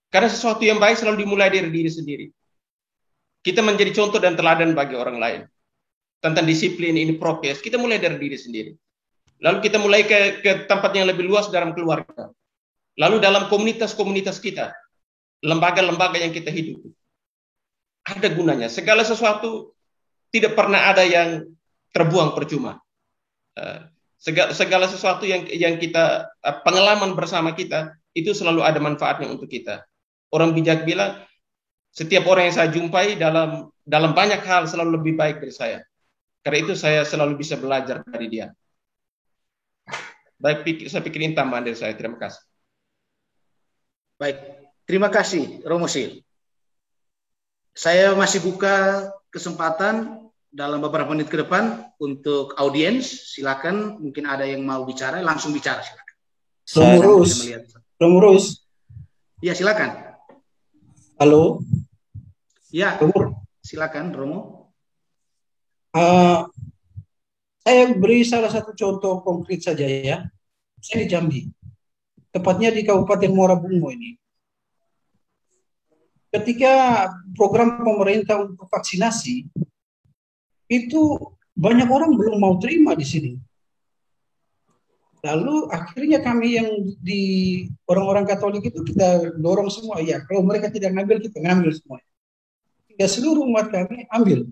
Karena sesuatu yang baik selalu dimulai dari diri sendiri. Kita menjadi contoh dan teladan bagi orang lain. Tentang disiplin ini prokes, kita mulai dari diri sendiri. Lalu kita mulai ke tempat yang lebih luas dalam keluarga. Lalu dalam komunitas-komunitas kita, lembaga-lembaga yang kita hidupi. Ada gunanya. Segala sesuatu tidak pernah ada yang terbuang percuma. Segala sesuatu yang kita, pengalaman bersama kita, itu selalu ada manfaatnya untuk kita. Orang bijak bilang, Setiap orang yang saya jumpai dalam banyak hal selalu lebih baik dari saya. Karena itu saya selalu bisa belajar dari dia. Baik, saya pikir ini tambahan dari saya. Terima kasih. Baik, terima kasih Romo Sil. Saya masih buka kesempatan dalam beberapa menit ke depan untuk audiens. Silakan, mungkin ada yang mau bicara, langsung bicara. Silakan. Romo Rus. Ya, silakan. Halo. Ya, silakan Romo. Saya beri salah satu contoh konkret saja ya. Saya di Jambi, tepatnya di Kabupaten Muara Bungo ini. Ketika program pemerintah untuk vaksinasi, itu banyak orang belum mau terima di sini. Lalu akhirnya kami yang di orang-orang Katolik itu kita dorong semua, ya kalau mereka tidak ngambil, kita ngambil semua. Hingga seluruh umat kami ambil.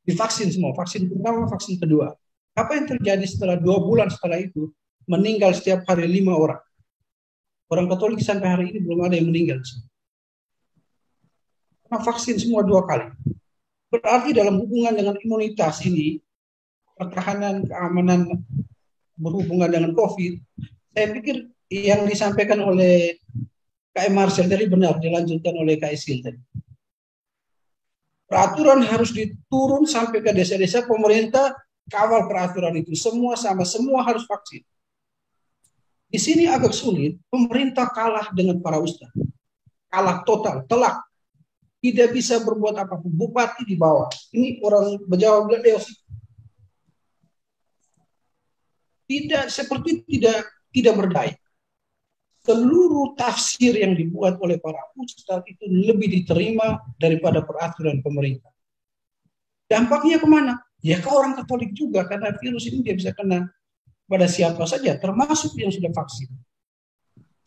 Divaksin semua, vaksin pertama, vaksin kedua. Apa yang terjadi setelah 2 bulan setelah itu? Meninggal setiap hari 5 orang. Orang Katolik sampai hari ini belum ada yang meninggal. Karena vaksin semua 2 kali. Berarti dalam hubungan dengan imunitas ini, pertahanan, keamanan berhubungan dengan COVID, saya pikir yang disampaikan oleh KM Marcel tadi benar, dilanjutkan oleh KM Sil tadi. Peraturan harus diturun sampai ke desa-desa, pemerintah kawal peraturan itu. Semua sama, semua harus vaksin. Di sini agak sulit, pemerintah kalah dengan para ustaz. Kalah total, telak. Tidak bisa berbuat apapun. Bupati di bawah. Ini orang berjawab tidak seperti tidak berdaya. Seluruh tafsir yang dibuat oleh para ustaz itu lebih diterima daripada peraturan pemerintah. Dampaknya kemana? Ya ke orang Katolik juga, karena virus ini dia bisa kena pada siapa saja, termasuk yang sudah vaksin.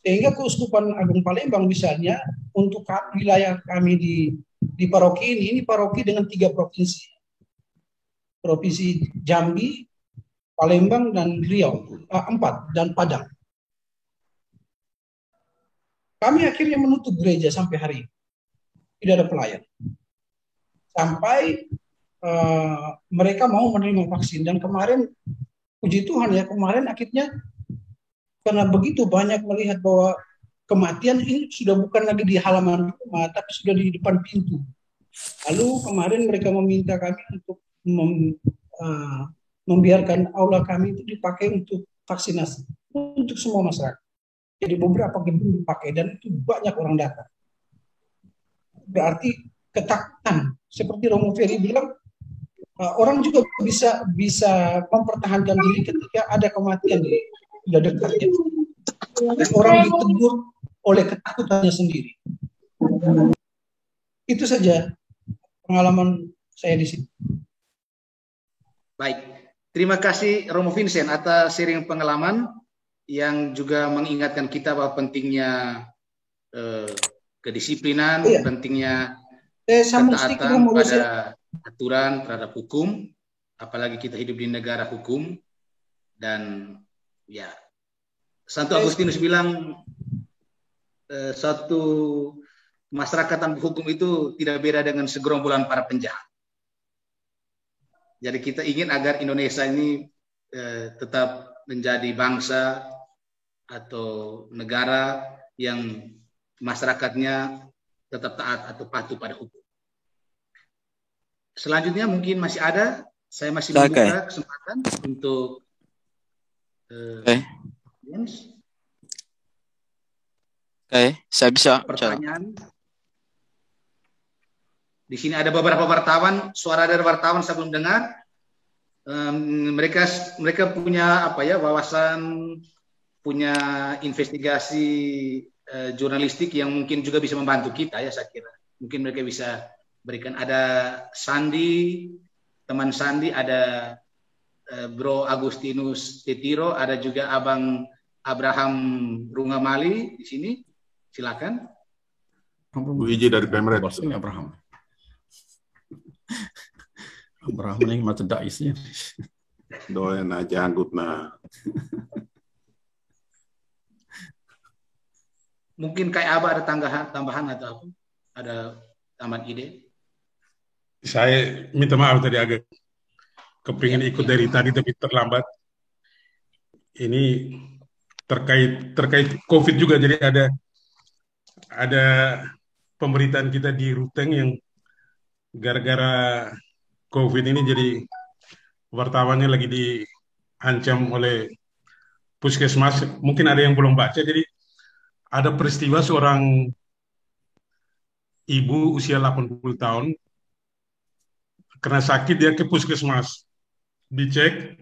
Sehingga Keuskupan Agung Palembang misalnya, untuk wilayah kami di paroki ini paroki dengan 3 provinsi. Provinsi Jambi, Palembang, dan Riau. 4, dan Padang. Kami akhirnya menutup gereja sampai hari ini. Tidak ada pelayan. Sampai mereka mau menerima vaksin. Dan kemarin, puji Tuhan ya, kemarin akhirnya karena begitu banyak melihat bahwa kematian ini sudah bukan lagi di halaman rumah, tapi sudah di depan pintu. Lalu kemarin mereka meminta kami untuk membiarkan aula kami itu dipakai untuk vaksinasi. Untuk semua masyarakat. Jadi beberapa gedung dipakai dan itu banyak orang datang. Berarti ketakutan. Seperti Romo Ferry bilang, orang juga bisa mempertahankan diri ketika ada kematian di dekatnya. Dan orang ditegur oleh ketakutannya sendiri. Itu saja pengalaman saya di sini. Baik, terima kasih Romo Vincent atas sharing pengalaman yang juga mengingatkan kita bahwa pentingnya kedisiplinan, pentingnya ketaatan pada aturan terhadap hukum, apalagi kita hidup di negara hukum. Dan ya, Santo Agustinus bilang satu masyarakat tanpa hukum itu tidak beda dengan segerombolan para penjahat. Jadi kita ingin agar Indonesia ini tetap menjadi bangsa atau negara yang masyarakatnya tetap taat atau patuh pada hukum. Selanjutnya mungkin masih ada, saya masih membuka kesempatan untuk saya bisa pertanyaan. Di sini ada beberapa wartawan, suara dari wartawan saya belum dengar. Mereka punya wawasan, punya investigasi jurnalistik yang mungkin juga bisa membantu kita ya, saya kira. Mungkin mereka bisa berikan. Ada Sandi, teman Sandi, ada Bro Agustinus Tetiro, ada juga Abang Abraham Rungamali di sini. Silakan. Bu Iji dari Pemret. Abraham ini macam daisnya. Doyan aja anggutna. Mungkin kayak Abah ada tambahan atau apa? Ada Taman Ide. Saya minta maaf tadi agak kepingin ikut dari tadi tapi terlambat. Ini terkait COVID juga, jadi ada pemberitaan kita di Ruteng yang gara-gara COVID ini jadi wartawannya lagi diancam oleh puskesmas. Mungkin ada yang belum baca, jadi ada peristiwa seorang ibu usia 80 tahun karena sakit dia ke puskesmas, dicek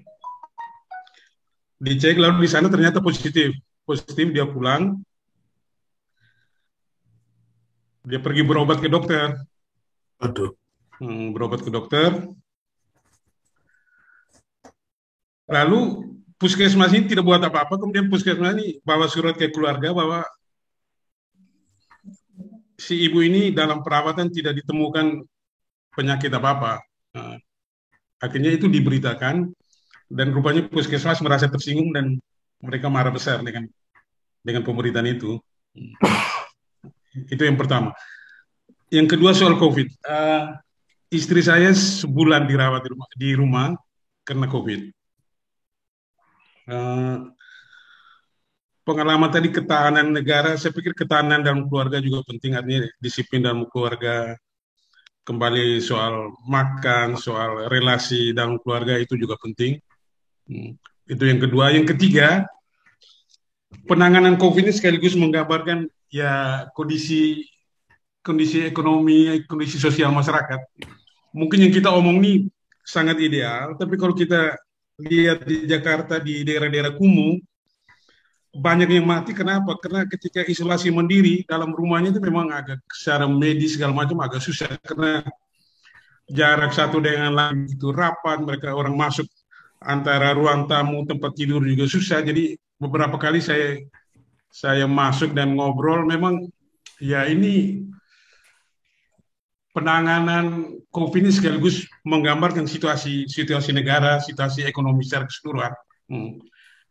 lalu di sana ternyata positif dia pulang, dia pergi berobat ke dokter. Aduh. Berobat ke dokter, lalu puskesmas ini tidak buat apa-apa. Kemudian puskesmas ini bawa surat ke keluarga bahwa si ibu ini dalam perawatan tidak ditemukan penyakit apa-apa. Akhirnya itu diberitakan, dan rupanya puskesmas merasa tersinggung dan mereka marah besar dengan pemberitaan itu. Itu yang pertama. Yang kedua soal COVID. Istri saya sebulan dirawat di rumah karena COVID. Pengalaman tadi ketahanan negara, saya pikir ketahanan dalam keluarga juga penting, artinya disiplin dalam keluarga, kembali soal makan, soal relasi dalam keluarga itu juga penting. Itu yang kedua. Yang ketiga, penanganan COVID ini sekaligus menggambarkan ya kondisi ekonomi, kondisi sosial masyarakat. Mungkin yang kita omong ini sangat ideal, tapi kalau kita lihat di Jakarta, di daerah-daerah kumuh, banyak yang mati. Kenapa? Karena ketika isolasi mandiri dalam rumahnya itu memang agak secara medis segala macam agak susah, karena jarak satu dengan lain itu rapat, mereka orang masuk antara ruang tamu, tempat tidur juga susah. Jadi beberapa kali saya masuk dan ngobrol, memang ya ini penanganan COVID ini sekaligus menggambarkan situasi negara, situasi ekonomi secara keseluruhan.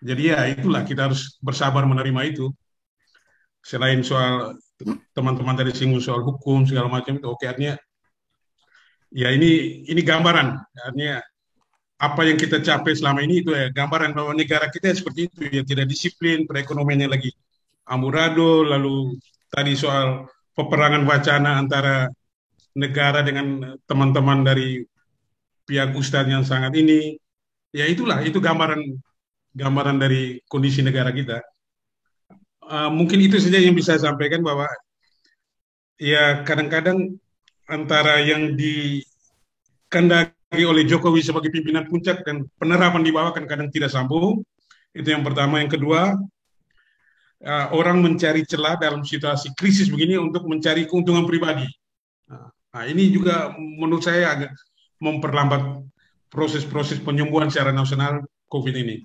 Jadi ya itulah, kita harus bersabar menerima itu. Selain soal teman-teman tadi singgung soal hukum segala macam itu, oke, artinya ya ini gambaran, artinya apa yang kita capai selama ini itu ya gambaran bahwa negara kita seperti itu, ya tidak disiplin, perekonomiannya lagi amburadul. Lalu tadi soal peperangan wacana antara negara dengan teman-teman dari pihak ustadz yang sangat ini, ya itulah, itu gambaran dari kondisi negara kita. Mungkin itu saja yang bisa saya sampaikan, bahwa ya kadang-kadang antara yang dikehendaki oleh Jokowi sebagai pimpinan puncak dan penerapan di bawah kadang-kadang tidak sambung. Itu yang pertama. Yang kedua, orang mencari celah dalam situasi krisis begini untuk mencari keuntungan pribadi. Nah, ini juga menurut saya agak memperlambat proses-proses penyembuhan secara nasional COVID ini.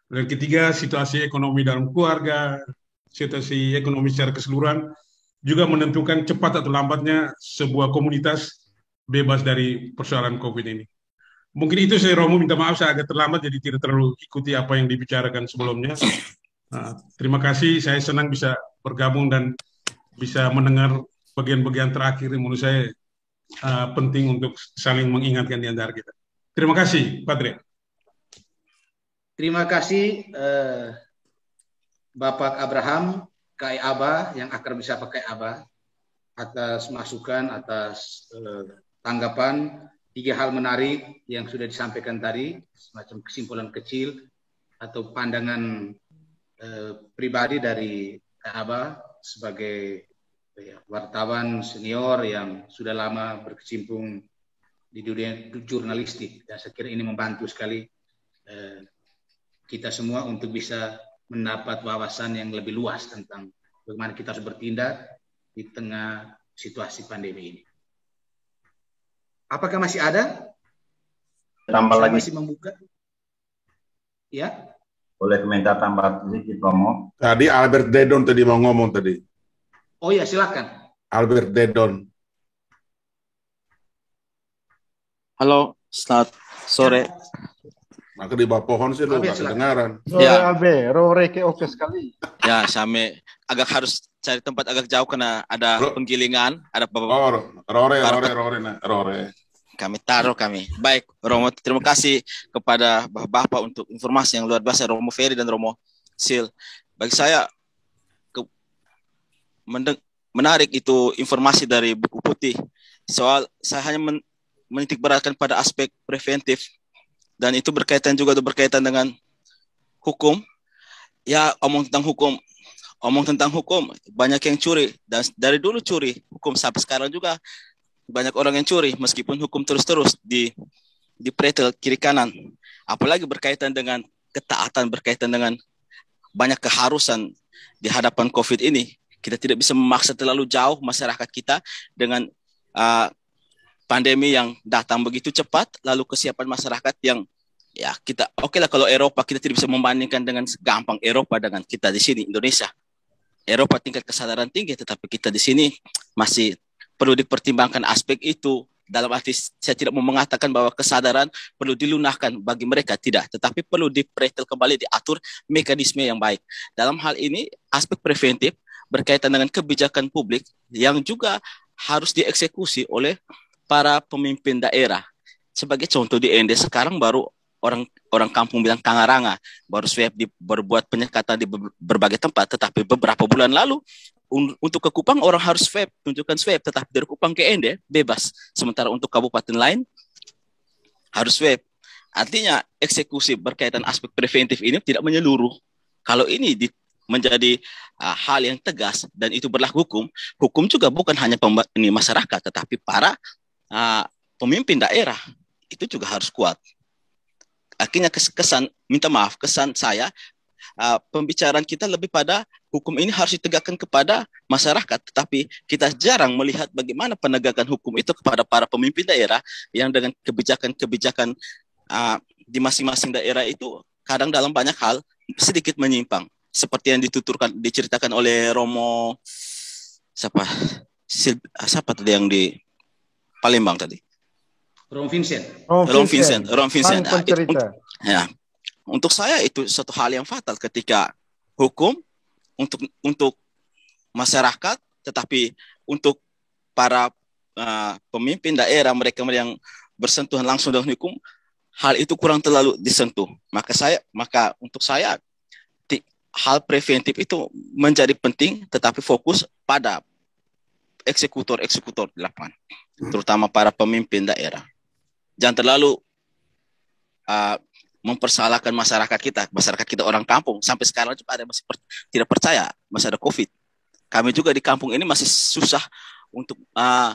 Dan ketiga, situasi ekonomi dalam keluarga, situasi ekonomi secara keseluruhan juga menentukan cepat atau lambatnya sebuah komunitas bebas dari persoalan COVID ini. Mungkin itu saya, Romo, minta maaf saya agak terlambat, jadi tidak terlalu ikuti apa yang dibicarakan sebelumnya. Terima kasih, saya senang bisa bergabung dan bisa mendengar bagian-bagian terakhir yang menurut saya penting untuk saling mengingatkan di antara kita. Terima kasih, Pak Dre. Terima kasih Bapak Abraham, KAI Aba, yang akrab bisa pakai Aba, atas masukan, atas tanggapan 3 hal menarik yang sudah disampaikan tadi, semacam kesimpulan kecil atau pandangan pribadi dari KAI Aba sebagai wartawan senior yang sudah lama berkecimpung di dunia jurnalistik. Dan saya kira ini membantu sekali kita semua untuk bisa mendapat wawasan yang lebih luas tentang bagaimana kita harus bertindak di tengah situasi pandemi ini. Apakah masih ada? Tambah lagi. Masih membuka? Ya. Boleh komentar tambah sedikit, Romo? Tadi Albert Dedon tadi mau ngomong tadi. Oh ya, silakan. Albert Dedon. Halo, selamat sore. Maka di bawah pohon sih lu nggak kedengaran. Ya, Albe, Roreke oke sekali. Ya, Same agak harus cari tempat agak jauh karena ada penggilingan, ada Rore. Kami taruh kami. Baik, Romo, terima kasih kepada Bapak untuk informasi yang luar biasa, Romo Ferry dan Romo Sil. Bagi saya menarik itu informasi dari buku putih. Soal saya hanya menitik beratkan pada aspek preventif dan itu berkaitan dengan hukum. Ya, omong tentang hukum banyak yang curi dan dari dulu curi hukum sampai sekarang juga banyak orang yang curi meskipun hukum terus dipretel kiri kanan. Apalagi berkaitan dengan ketaatan, berkaitan dengan banyak keharusan di hadapan COVID ini. Kita tidak bisa memaksa terlalu jauh masyarakat kita dengan pandemi yang datang begitu cepat, lalu kesiapan masyarakat yang ya kita oke lah kalau Eropa kita tidak bisa membandingkan dengan segampang Eropa dengan kita di sini Indonesia. Eropa tingkat kesadaran tinggi, tetapi kita di sini masih perlu dipertimbangkan aspek itu. Dalam arti saya tidak mau mengatakan bahwa kesadaran perlu dilunakkan bagi mereka, tidak. Tetapi perlu dipretel kembali, diatur mekanisme yang baik. Dalam hal ini aspek preventif berkaitan dengan kebijakan publik yang juga harus dieksekusi oleh para pemimpin daerah. Sebagai contoh di ND sekarang baru orang kampung bilang kangaranga, baru swab berbuat penyekatan di berbagai tempat, tetapi beberapa bulan lalu untuk ke Kupang orang harus swab, tunjukkan swab, tetapi dari Kupang ke Ende bebas. Sementara untuk kabupaten lain harus swab. Artinya eksekusi berkaitan aspek preventif ini tidak menyeluruh. Kalau ini menjadi hal yang tegas dan itu berlaku hukum juga bukan hanya masyarakat, tetapi para pemimpin daerah itu juga harus kuat. Akhirnya kesan saya pembicaraan kita lebih pada hukum ini harus ditegakkan kepada masyarakat, tetapi kita jarang melihat bagaimana penegakan hukum itu kepada para pemimpin daerah yang dengan kebijakan di masing-masing daerah itu kadang dalam banyak hal sedikit menyimpang, seperti yang diceritakan oleh Romo siapa tadi yang di Palembang tadi. Rom Vincent. Untuk saya itu satu hal yang fatal ketika hukum untuk masyarakat, tetapi untuk para pemimpin daerah mereka yang bersentuhan langsung dengan hukum, hal itu kurang terlalu disentuh. Maka untuk saya hal preventif itu menjadi penting, tetapi fokus pada eksekutor di lapangan, terutama para pemimpin daerah. Jangan terlalu mempersalahkan masyarakat kita orang kampung. Sampai sekarang juga ada masih tidak percaya masih ada COVID. Kami juga di kampung ini masih susah untuk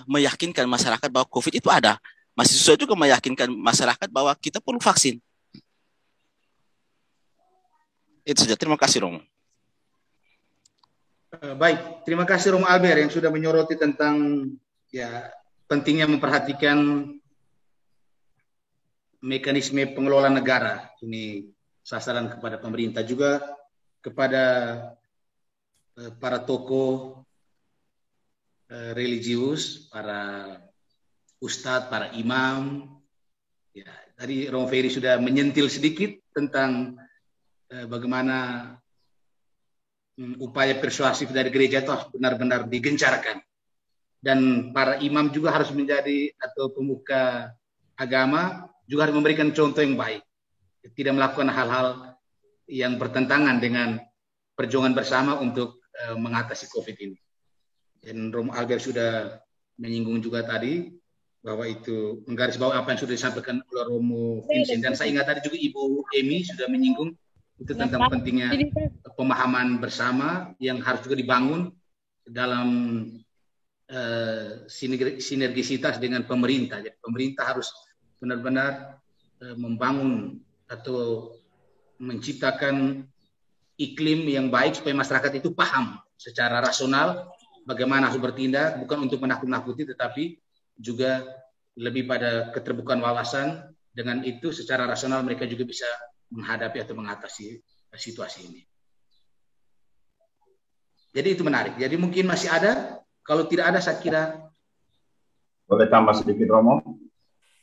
meyakinkan masyarakat bahwa COVID itu ada. Masih susah juga meyakinkan masyarakat bahwa kita perlu vaksin. Itu saja. Terima kasih, Romo. Baik, terima kasih Romo Albert yang sudah menyoroti tentang pentingnya memperhatikan mekanisme pengelolaan negara. Ini sasaran kepada pemerintah juga, kepada para tokoh religius, para ustadz, para imam. Ya, tadi Romo Ferry sudah menyentil sedikit tentang bagaimana upaya persuasif dari gereja itu harus benar-benar digencarkan. Dan para imam juga harus menjadi atau pemuka agama juga harus memberikan contoh yang baik. Tidak melakukan hal-hal yang bertentangan dengan perjuangan bersama untuk mengatasi COVID ini. Dan Romo Albert sudah menyinggung juga tadi bahwa itu menggarisbawahi apa yang sudah disampaikan oleh Romo Vincent. Dan saya ingat tadi juga Ibu Emi sudah menyinggung itu tentang pentingnya pemahaman bersama yang harus juga dibangun dalam sinergisitas dengan pemerintah. Jadi pemerintah harus benar-benar membangun atau menciptakan iklim yang baik supaya masyarakat itu paham secara rasional bagaimana harus bertindak, bukan untuk menakut-nakuti, tetapi juga lebih pada keterbukaan wawasan. Dengan itu secara rasional mereka juga bisa menghadapi atau mengatasi situasi ini. Jadi itu menarik. Jadi mungkin masih ada. Kalau tidak ada, saya kira. Boleh tambah sedikit, Romo?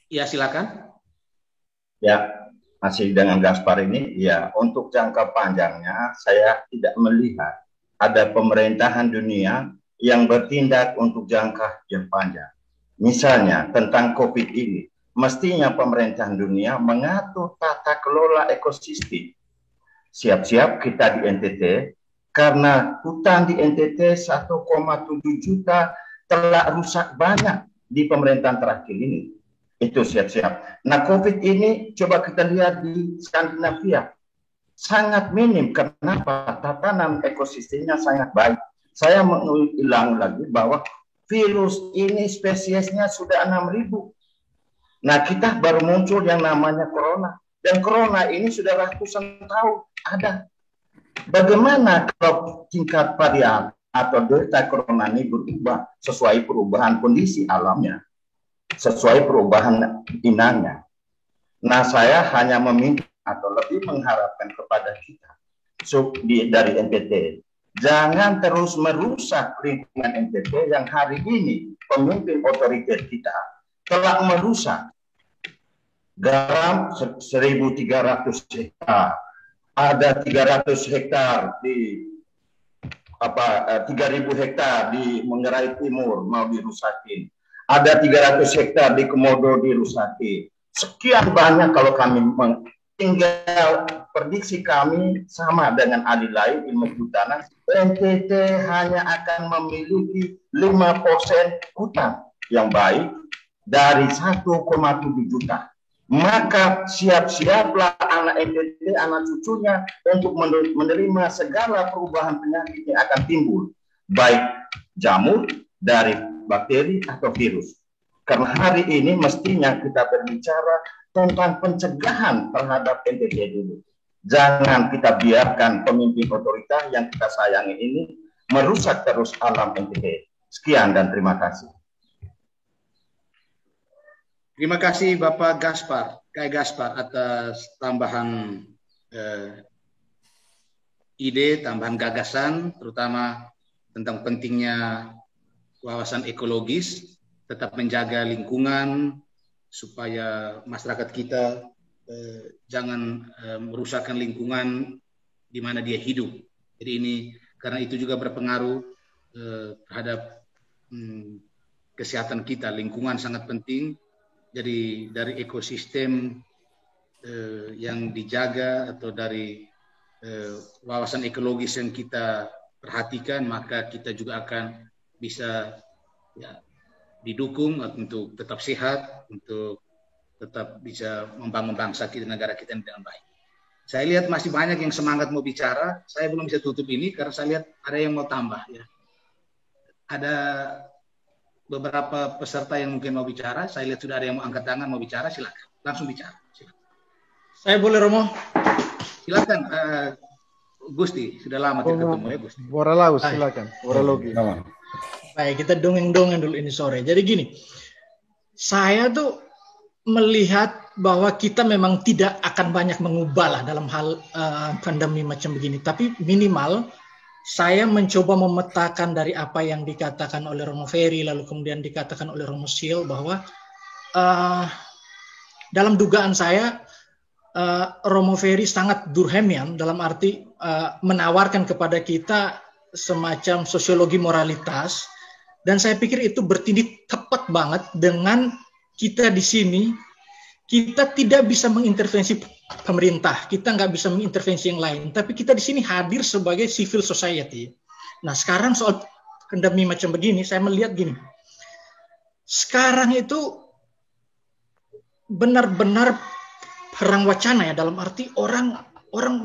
Ya, silakan. Ya, masih dengan Gaspar ini. Ya, untuk jangka panjangnya saya tidak melihat ada pemerintahan dunia yang bertindak untuk jangka yang panjang. Misalnya tentang COVID ini, mestinya pemerintahan dunia mengatur tata kelola ekosistem. Siap-siap kita di NTT, karena hutan di NTT 1,7 juta telah rusak banyak di pemerintahan terakhir ini. Itu siap-siap. Nah, COVID ini coba kita lihat di Skandinavia. Sangat minim. Kenapa? Tatanan ekosistemnya sangat baik. Saya mengulang lagi bahwa virus ini spesiesnya sudah 6.000. Nah, kita baru muncul yang namanya corona. Dan corona ini sudah ratusan tahun ada. Bagaimana kalau tingkat varian atau delta corona ini berubah sesuai perubahan kondisi alamnya, sesuai perubahan inangnya. Nah, saya hanya meminta atau lebih mengharapkan kepada kita dari NTT, jangan terus merusak lingkungan NTT yang hari ini pemimpin otoriter kita telah merusak. Garam 1.300 hektar, ada 300 hektar di 3.000 hektar di Manggarai Timur mau dirusakin, ada 300 hektar di Komodo dirusakin. Sekian banyak kalau kami tinggal prediksi kami sama dengan ahli lain ilmu kehutanan, NTT hanya akan memiliki 5% hutan yang baik dari 1,7 juta. Maka siap-siaplah anak NTT, anak cucunya untuk menerima segala perubahan penyakit yang akan timbul, baik jamur, dari bakteri atau virus. Karena hari ini mestinya kita berbicara tentang pencegahan terhadap NTT dulu. Jangan kita biarkan pemimpin otorita yang kita sayangi ini merusak terus alam NTT. Sekian dan terima kasih. Terima kasih Bapak Kai Gaspar atas tambahan ide, tambahan gagasan, terutama tentang pentingnya wawasan ekologis, tetap menjaga lingkungan supaya masyarakat kita jangan merusakkan lingkungan di mana dia hidup. Jadi ini karena itu juga berpengaruh terhadap kesehatan kita. Lingkungan sangat penting. Jadi dari ekosistem yang dijaga atau dari wawasan ekologis yang kita perhatikan, maka kita juga akan bisa didukung untuk tetap sehat, untuk tetap bisa membangun bangsa kita, negara kita dengan baik. Saya lihat masih banyak yang semangat mau bicara. Saya belum bisa tutup ini karena saya lihat ada yang mau tambah. Ya. Ada beberapa peserta yang mungkin mau bicara. Saya lihat sudah ada yang mau angkat tangan mau bicara. Silakan, langsung bicara. Silakan. Saya boleh, Romo? Silakan, Gusti. Sudah lama tidak ketemu ya, Gusti. Boralaus, silakan. Boralogi. Baik, kita dongeng-dongeng dulu ini sore. Jadi gini, saya tuh melihat bahwa kita memang tidak akan banyak mengubah lah dalam hal pandemi macam begini. Tapi minimal saya mencoba memetakan dari apa yang dikatakan oleh Romo Ferry, lalu kemudian dikatakan oleh Romo Sil, bahwa dalam dugaan saya Romo Ferry sangat Durkheimian dalam arti menawarkan kepada kita semacam sosiologi moralitas, dan saya pikir itu bertindik tepat banget dengan kita di sini. Kita tidak bisa mengintervensi pemerintah, kita nggak bisa mengintervensi yang lain, tapi kita di sini hadir sebagai civil society. Nah, sekarang soal pandemi macam begini, saya melihat gini, sekarang itu benar-benar perang wacana ya, dalam arti orang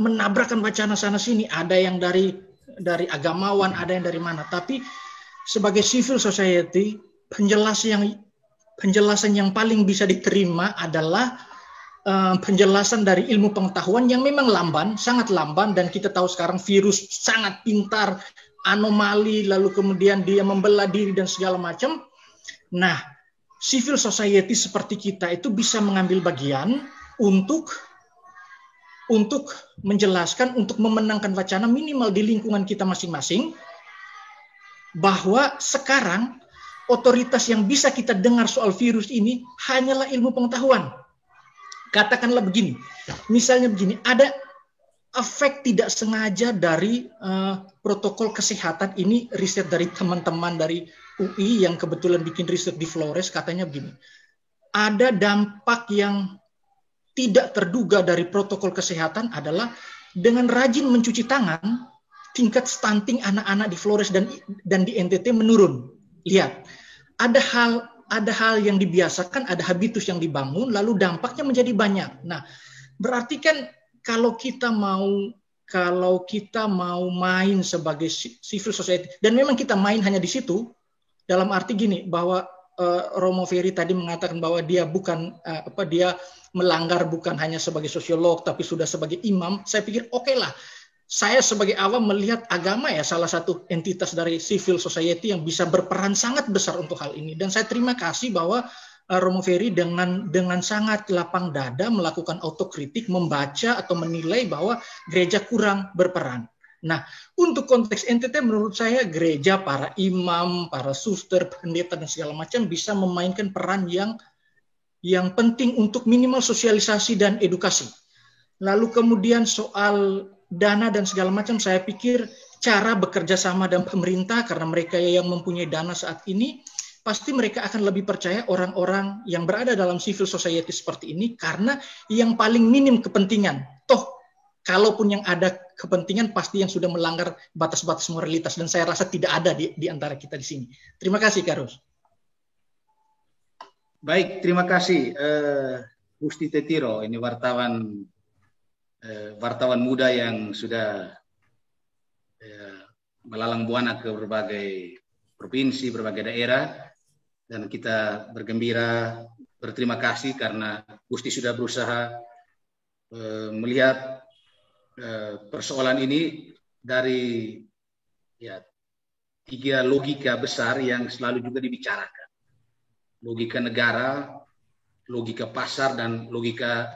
menabrakkan wacana sana sini, ada yang dari agamawan, ada yang dari mana, tapi sebagai civil society penjelasan yang paling bisa diterima adalah penjelasan dari ilmu pengetahuan yang memang lamban, sangat lamban, dan kita tahu sekarang virus sangat pintar, anomali, lalu kemudian dia membelah diri dan segala macam. Nah, civil society seperti kita itu bisa mengambil bagian untuk menjelaskan, untuk memenangkan wacana minimal di lingkungan kita masing-masing, bahwa sekarang otoritas yang bisa kita dengar soal virus ini hanyalah ilmu pengetahuan. Katakanlah begini, misalnya begini, ada efek tidak sengaja dari protokol kesehatan ini, riset dari teman-teman dari UI yang kebetulan bikin riset di Flores, katanya begini, ada dampak yang tidak terduga dari protokol kesehatan adalah dengan rajin mencuci tangan, tingkat stunting anak-anak di Flores dan di NTT menurun. Lihat, ada hal yang dibiasakan, ada habitus yang dibangun, lalu dampaknya menjadi banyak. Nah, berarti kan kalau kita mau main sebagai civil society, dan memang kita main hanya di situ, dalam arti gini, bahwa Romo Ferry tadi mengatakan bahwa dia bukan dia melanggar bukan hanya sebagai sosiolog tapi sudah sebagai imam. Saya pikir oke lah. Saya sebagai awam melihat agama ya salah satu entitas dari civil society yang bisa berperan sangat besar untuk hal ini. Dan saya terima kasih bahwa Romo Ferry dengan sangat lapang dada melakukan autokritik, membaca atau menilai bahwa gereja kurang berperan. Nah, untuk konteks NTT menurut saya gereja, para imam, para suster, pendeta dan segala macam bisa memainkan peran yang penting untuk minimal sosialisasi dan edukasi. Lalu kemudian soal dana dan segala macam, saya pikir cara bekerja sama dengan pemerintah, karena mereka yang mempunyai dana saat ini, pasti mereka akan lebih percaya orang-orang yang berada dalam civil society seperti ini, karena yang paling minim kepentingan. Toh, kalaupun yang ada kepentingan pasti yang sudah melanggar batas-batas moralitas, dan saya rasa tidak ada di antara kita di sini. Terima kasih, Karus. Baik, terima kasih Gusti Tetiro, ini wartawan muda yang sudah melalang buana ke berbagai provinsi, berbagai daerah, dan kita berterima kasih karena Gusti sudah berusaha melihat persoalan ini dari tiga logika besar yang selalu juga dibicarakan. Logika negara, logika pasar, dan logika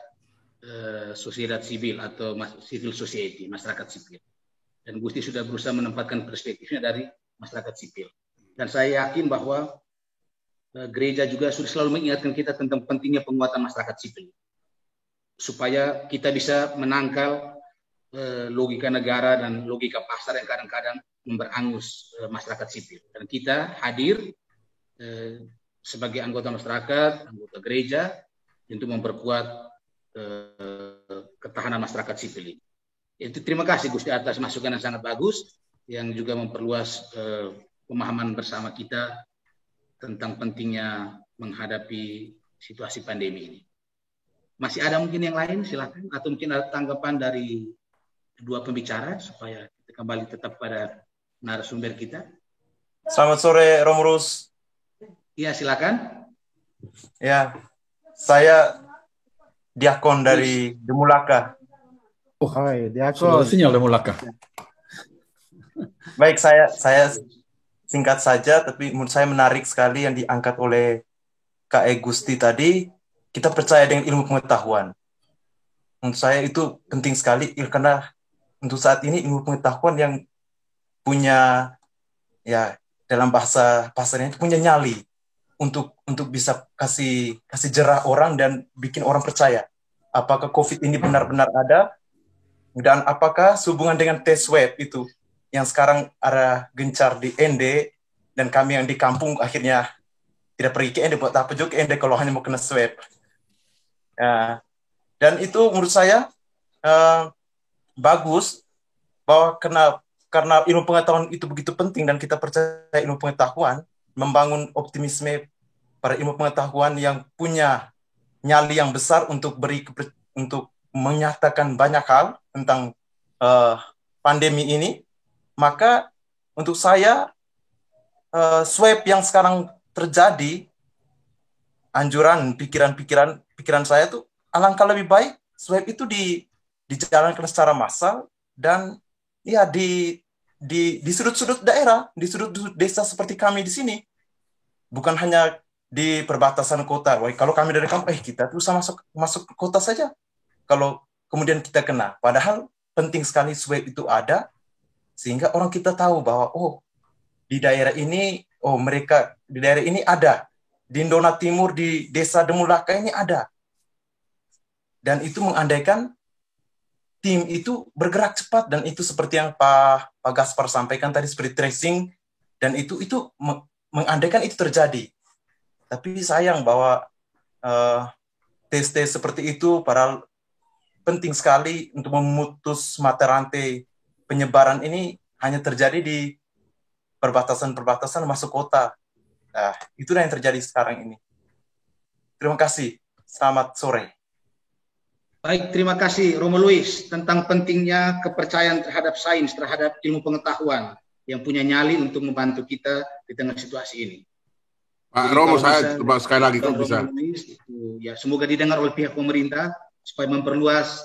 sociedad sivil atau civil society, masyarakat sipil. Dan Gusti sudah berusaha menempatkan perspektifnya dari masyarakat sipil. Dan saya yakin bahwa gereja juga sudah selalu mengingatkan kita tentang pentingnya penguatan masyarakat sipil. Supaya kita bisa menangkal logika negara dan logika pasar yang kadang-kadang memberangus masyarakat sipil. Dan kita hadir sebagai anggota masyarakat, anggota gereja, untuk memperkuat ketahanan masyarakat sipil ini. Itu terima kasih Gusti atas masukan yang sangat bagus, yang juga memperluas pemahaman bersama kita tentang pentingnya menghadapi situasi pandemi ini. Masih ada mungkin yang lain, silakan, atau mungkin ada tanggapan dari kedua pembicara supaya kita kembali tetap pada narasumber kita. Selamat sore, Romulus. Iya, silakan. Ya, saya Diakon dari Demulaka. Hai, Diakon. Sinyal Demulaka. Baik, saya singkat saja, tapi menurut saya menarik sekali yang diangkat oleh Kak Gusti tadi. Kita percaya dengan ilmu pengetahuan. Menurut saya itu penting sekali, karena untuk saat ini ilmu pengetahuan yang punya, ya dalam bahasanya itu punya nyali untuk bisa kasih jerah orang dan bikin orang percaya apakah COVID ini benar-benar ada, dan apakah sehubungan dengan tes swab itu yang sekarang ada gencar di ND, dan kami yang di kampung akhirnya tidak pergi ke ND, buat apa juga ke ND kalau hanya mau kena swab. Dan itu menurut saya bagus, bahwa karena ilmu pengetahuan itu begitu penting dan kita percaya ilmu pengetahuan, membangun optimisme pada ilmu pengetahuan yang punya nyali yang besar untuk menyatakan banyak hal tentang pandemi ini. Maka untuk saya swab yang sekarang terjadi, anjuran pikiran saya tuh alangkah lebih baik swab itu dijalankan secara massal, dan ya di sudut-sudut daerah, di sudut-sudut desa seperti kami di sini, bukan hanya di perbatasan kota. Kalau kami dari kampung, kita tuh masuk ke kota saja. Kalau kemudian kita kena, padahal penting sekali swab itu ada, sehingga orang kita tahu bahwa di daerah ini, mereka di daerah ini ada, di Ndona Timur, di desa Demulaka ini ada, dan itu mengandaikan tim itu bergerak cepat, dan itu seperti yang Pak Gaspar sampaikan tadi, seperti tracing, dan itu mengandaikan itu terjadi. Tapi sayang bahwa tes-tes seperti itu penting sekali untuk memutus mata rantai penyebaran ini hanya terjadi di perbatasan-perbatasan masuk kota. Nah, itulah yang terjadi sekarang ini. Terima kasih. Selamat sore. Baik, terima kasih Romo Luis tentang pentingnya kepercayaan terhadap sains, terhadap ilmu pengetahuan yang punya nyali untuk membantu kita di tengah situasi ini. Pak Romo, saya coba sekali lagi kalau bisa. Luis, itu, ya, semoga didengar oleh pihak pemerintah supaya memperluas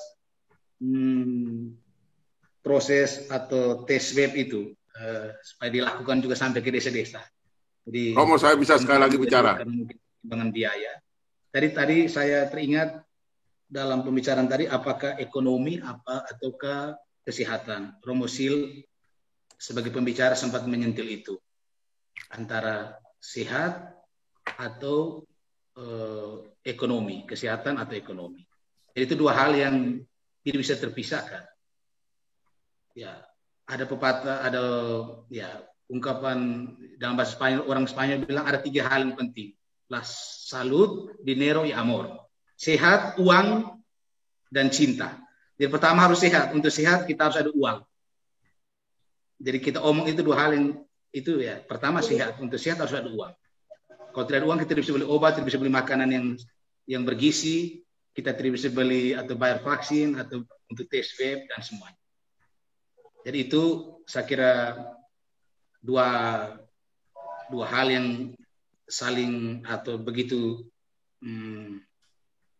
proses atau tes swab itu supaya dilakukan juga sampai ke desa-desa. Jadi, Romo, saya bisa sekali lagi bicara. Karena mungkin pertimbangan biaya. Tadi saya teringat dalam pembicaraan tadi, apakah ekonomi ataukah kesehatan. Romo Sil sebagai pembicara sempat menyentil itu antara sehat atau ekonomi, kesehatan atau ekonomi. Jadi itu dua hal yang tidak bisa terpisahkan. Ya, ada pepatah, ada ya ungkapan dalam bahasa Spanyol, orang Spanyol bilang ada 3 hal yang penting: la salud, dinero, y amor. Sehat, uang, dan cinta. Jadi pertama harus sehat. Untuk sehat kita harus ada uang. Jadi kita omong itu 2 hal yang itu ya. Pertama sehat. Untuk sehat harus ada uang. Kalau tidak ada uang, kita tidak bisa beli obat, tidak bisa beli makanan yang bergizi, kita tidak bisa beli atau bayar vaksin atau untuk tes swab dan semuanya. Jadi itu saya kira dua hal yang saling atau begitu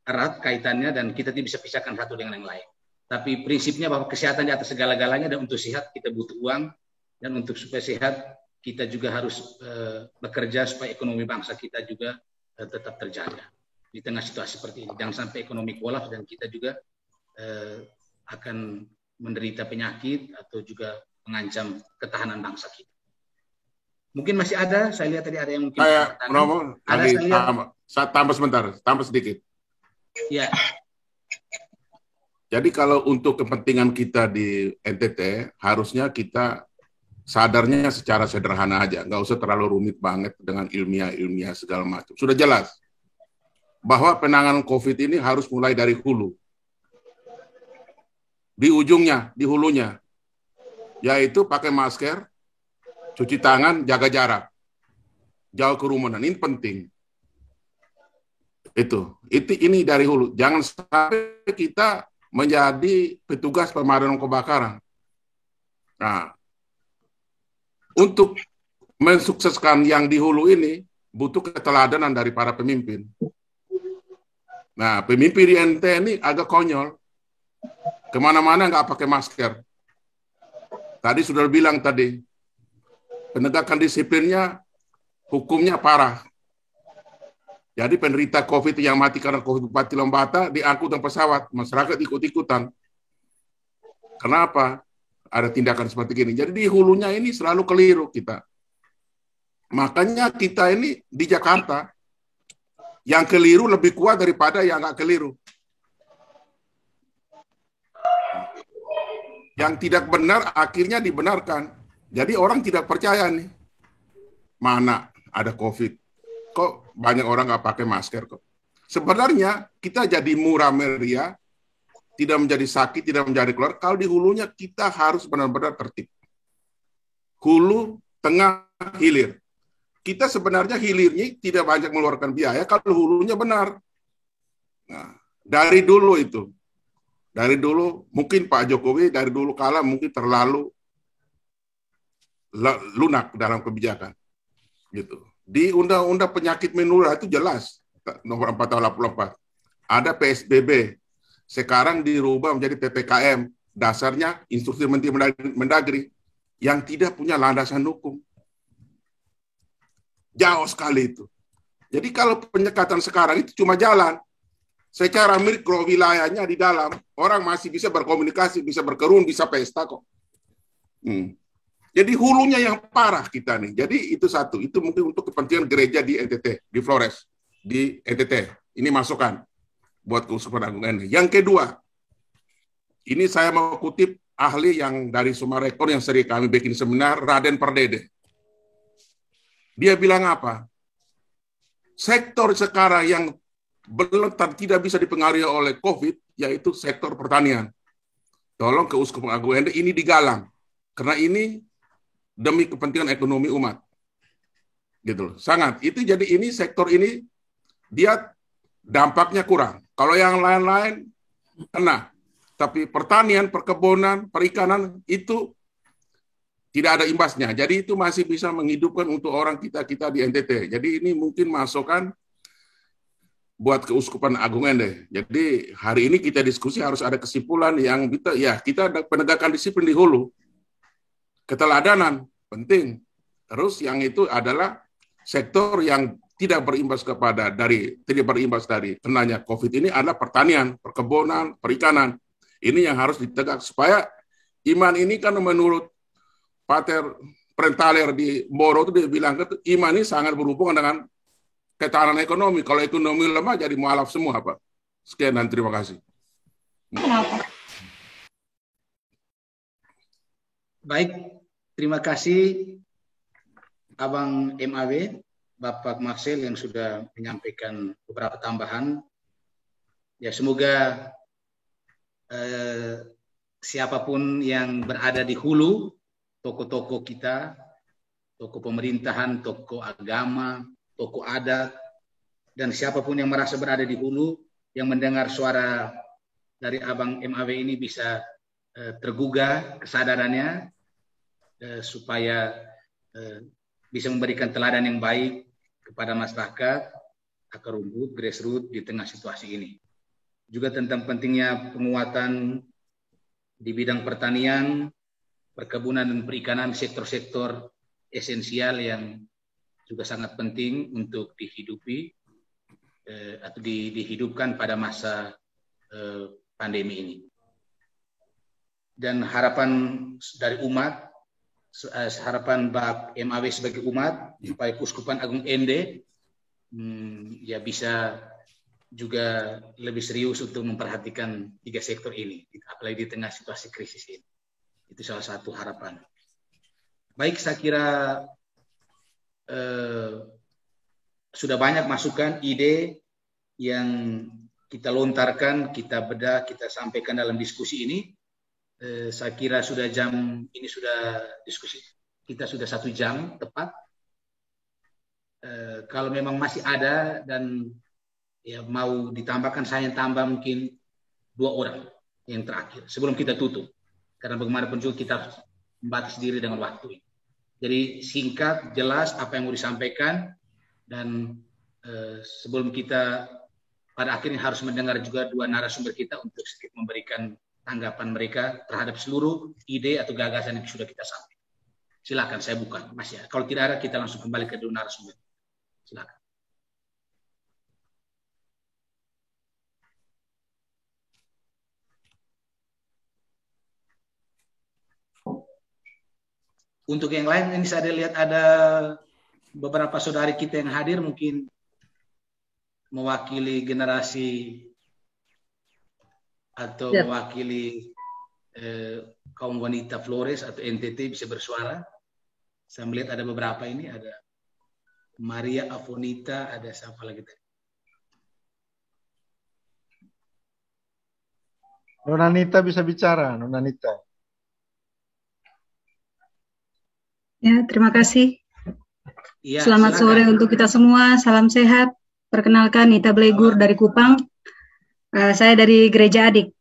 erat kaitannya, dan kita tidak bisa pisahkan satu dengan yang lain. Tapi prinsipnya bahwa kesehatan di atas segala-galanya, dan untuk sehat kita butuh uang, dan untuk supaya sehat kita juga harus bekerja supaya ekonomi bangsa kita juga tetap terjaga di tengah situasi seperti ini. Jangan sampai ekonomi kolaps dan kita juga akan menderita penyakit atau juga mengancam ketahanan bangsa kita. Mungkin masih ada, saya lihat tadi ada yang mungkin saya tambah sebentar, tambah sedikit. Ya. Jadi kalau untuk kepentingan kita di NTT, harusnya kita sadarnya secara sederhana aja, nggak usah terlalu rumit banget dengan ilmiah segala macam. Sudah jelas bahwa penanganan COVID ini harus mulai dari hulu, di ujungnya, di hulunya, yaitu pakai masker, cuci tangan, jaga jarak, jauh kerumunan. Ini penting. Ini dari hulu. Jangan sampai kita menjadi petugas pemadam kebakaran. Nah, untuk mensukseskan yang di hulu ini butuh keteladanan dari para pemimpin. Nah, pemimpin di NT ini agak konyol. Kemana-mana nggak pakai masker. Tadi sudah bilang tadi, penegakan disiplinnya, hukumnya parah. Jadi penderita COVID yang mati karena COVID Bupati Lembata diangkut dengan pesawat, masyarakat ikut-ikutan. Kenapa ada tindakan seperti ini? Jadi di hulunya ini selalu keliru kita. Makanya kita ini di Jakarta, yang keliru lebih kuat daripada yang nggak keliru. Yang tidak benar akhirnya dibenarkan. Jadi orang tidak percaya nih. Mana ada COVID? Kok banyak orang nggak pakai masker kok? Sebenarnya kita jadi murah meriah, tidak menjadi sakit, tidak menjadi keluar. Kalau di hulunya kita harus benar-benar tertib. Hulu, tengah, hilir. Kita sebenarnya hilirnya tidak banyak mengeluarkan biaya kalau hulunya benar. Nah, dari dulu itu. Dari dulu, mungkin Pak Jokowi dari dulu kala mungkin terlalu lunak dalam kebijakan. Gitu. Di Undang-Undang Penyakit Menular itu jelas, nomor 4 tahun 84. Ada PSBB. Sekarang dirubah menjadi PPKM. Dasarnya instruksi Menteri Mendagri yang tidak punya landasan hukum. Jauh sekali itu. Jadi kalau penyekatan sekarang itu cuma jalan. Secara mikro wilayahnya di dalam, orang masih bisa berkomunikasi, bisa berkerun, bisa pesta kok. Jadi hulunya yang parah kita nih. Jadi itu satu. Itu mungkin untuk kepentingan gereja di NTT, di Flores, di NTT. Ini masukan buat keuskupan agung ini. Yang kedua, Ini saya mau kutip ahli yang dari Sumarekon yang sering kami bikin seminar, Raden Pardede. Dia bilang apa? Sektor sekarang yang tidak bisa dipengaruhi oleh COVID, yaitu sektor pertanian. Tolong Keuskupan Agung Ende ini digalang, karena ini demi kepentingan ekonomi umat. Gitu loh. Sangat. Itu jadi ini sektor ini dia dampaknya kurang. Kalau yang lain-lain kena. Tapi pertanian, perkebunan, perikanan itu tidak ada imbasnya. Jadi itu masih bisa menghidupkan untuk orang kita di NTT. Jadi ini mungkin masukan buat Keuskupan Agung Ende. Jadi hari ini kita diskusi harus ada kesimpulan yang kita ada penegakan disiplin di hulu. Keteladanan penting. Terus yang itu adalah sektor yang tidak berimbas dari kenanya COVID ini adalah pertanian, perkebunan, perikanan. Ini yang harus ditegak supaya iman ini kan menurut Pater Prentaler di Moro itu dia bilang iman ini sangat berhubungan dengan ketahanan ekonomi. Kalau ekonomi lemah jadi mualaf semua, Pak. Sekian dan terima kasih. Baik, terima kasih Abang MAW, Bapak Marcel yang sudah menyampaikan beberapa tambahan. Ya, semoga siapapun yang berada di hulu, tokoh-tokoh kita, tokoh pemerintahan, tokoh agama, tokoh adat, dan siapapun yang merasa berada di hulu, yang mendengar suara dari Abang MAW ini bisa tergugah kesadarannya, supaya bisa memberikan teladan yang baik kepada masyarakat, akar rumput, grassroots di tengah situasi ini. Juga tentang pentingnya penguatan di bidang pertanian, perkebunan dan perikanan, sektor-sektor esensial yang juga sangat penting untuk dihidupi atau dihidupkan pada masa pandemi ini. Dan harapan dari umat, harapan Bak MAW sebagai umat, supaya Keuskupan Agung Ende ya bisa juga lebih serius untuk memperhatikan tiga sektor ini, apalagi di tengah situasi krisis ini. Itu salah satu harapan. Baik, saya kira sudah banyak masukan, ide yang kita lontarkan, kita bedah, kita sampaikan dalam diskusi ini. Saya kira sudah ini sudah diskusi kita sudah 1 jam tepat. Kalau memang masih ada dan ya mau ditambahkan, saya tambah mungkin 2 orang yang terakhir sebelum kita tutup, karena bagaimanapun juga kita harus membatasi diri dengan waktu ini. Jadi singkat, jelas apa yang mau disampaikan, dan sebelum kita pada akhirnya harus mendengar juga 2 narasumber kita untuk sedikit memberikan tanggapan mereka terhadap seluruh ide atau gagasan yang sudah kita sampaikan. Silakan, saya buka. Masih, kalau tidak ada kita langsung kembali ke 2 narasumber. Silakan. Untuk yang lain, ini saya lihat ada beberapa saudari kita yang hadir, mungkin mewakili generasi atau mewakili kaum wanita Flores atau NTT bisa bersuara. Saya melihat ada beberapa ini, ada Maria Afonita, ada siapa lagi tadi? Nona Nita bisa bicara, Nona Nita. Ya, terima kasih. Ya, Selamat sore untuk kita semua. Salam sehat. Perkenalkan, Nita Blegur dari Kupang. Saya dari Gereja Adik.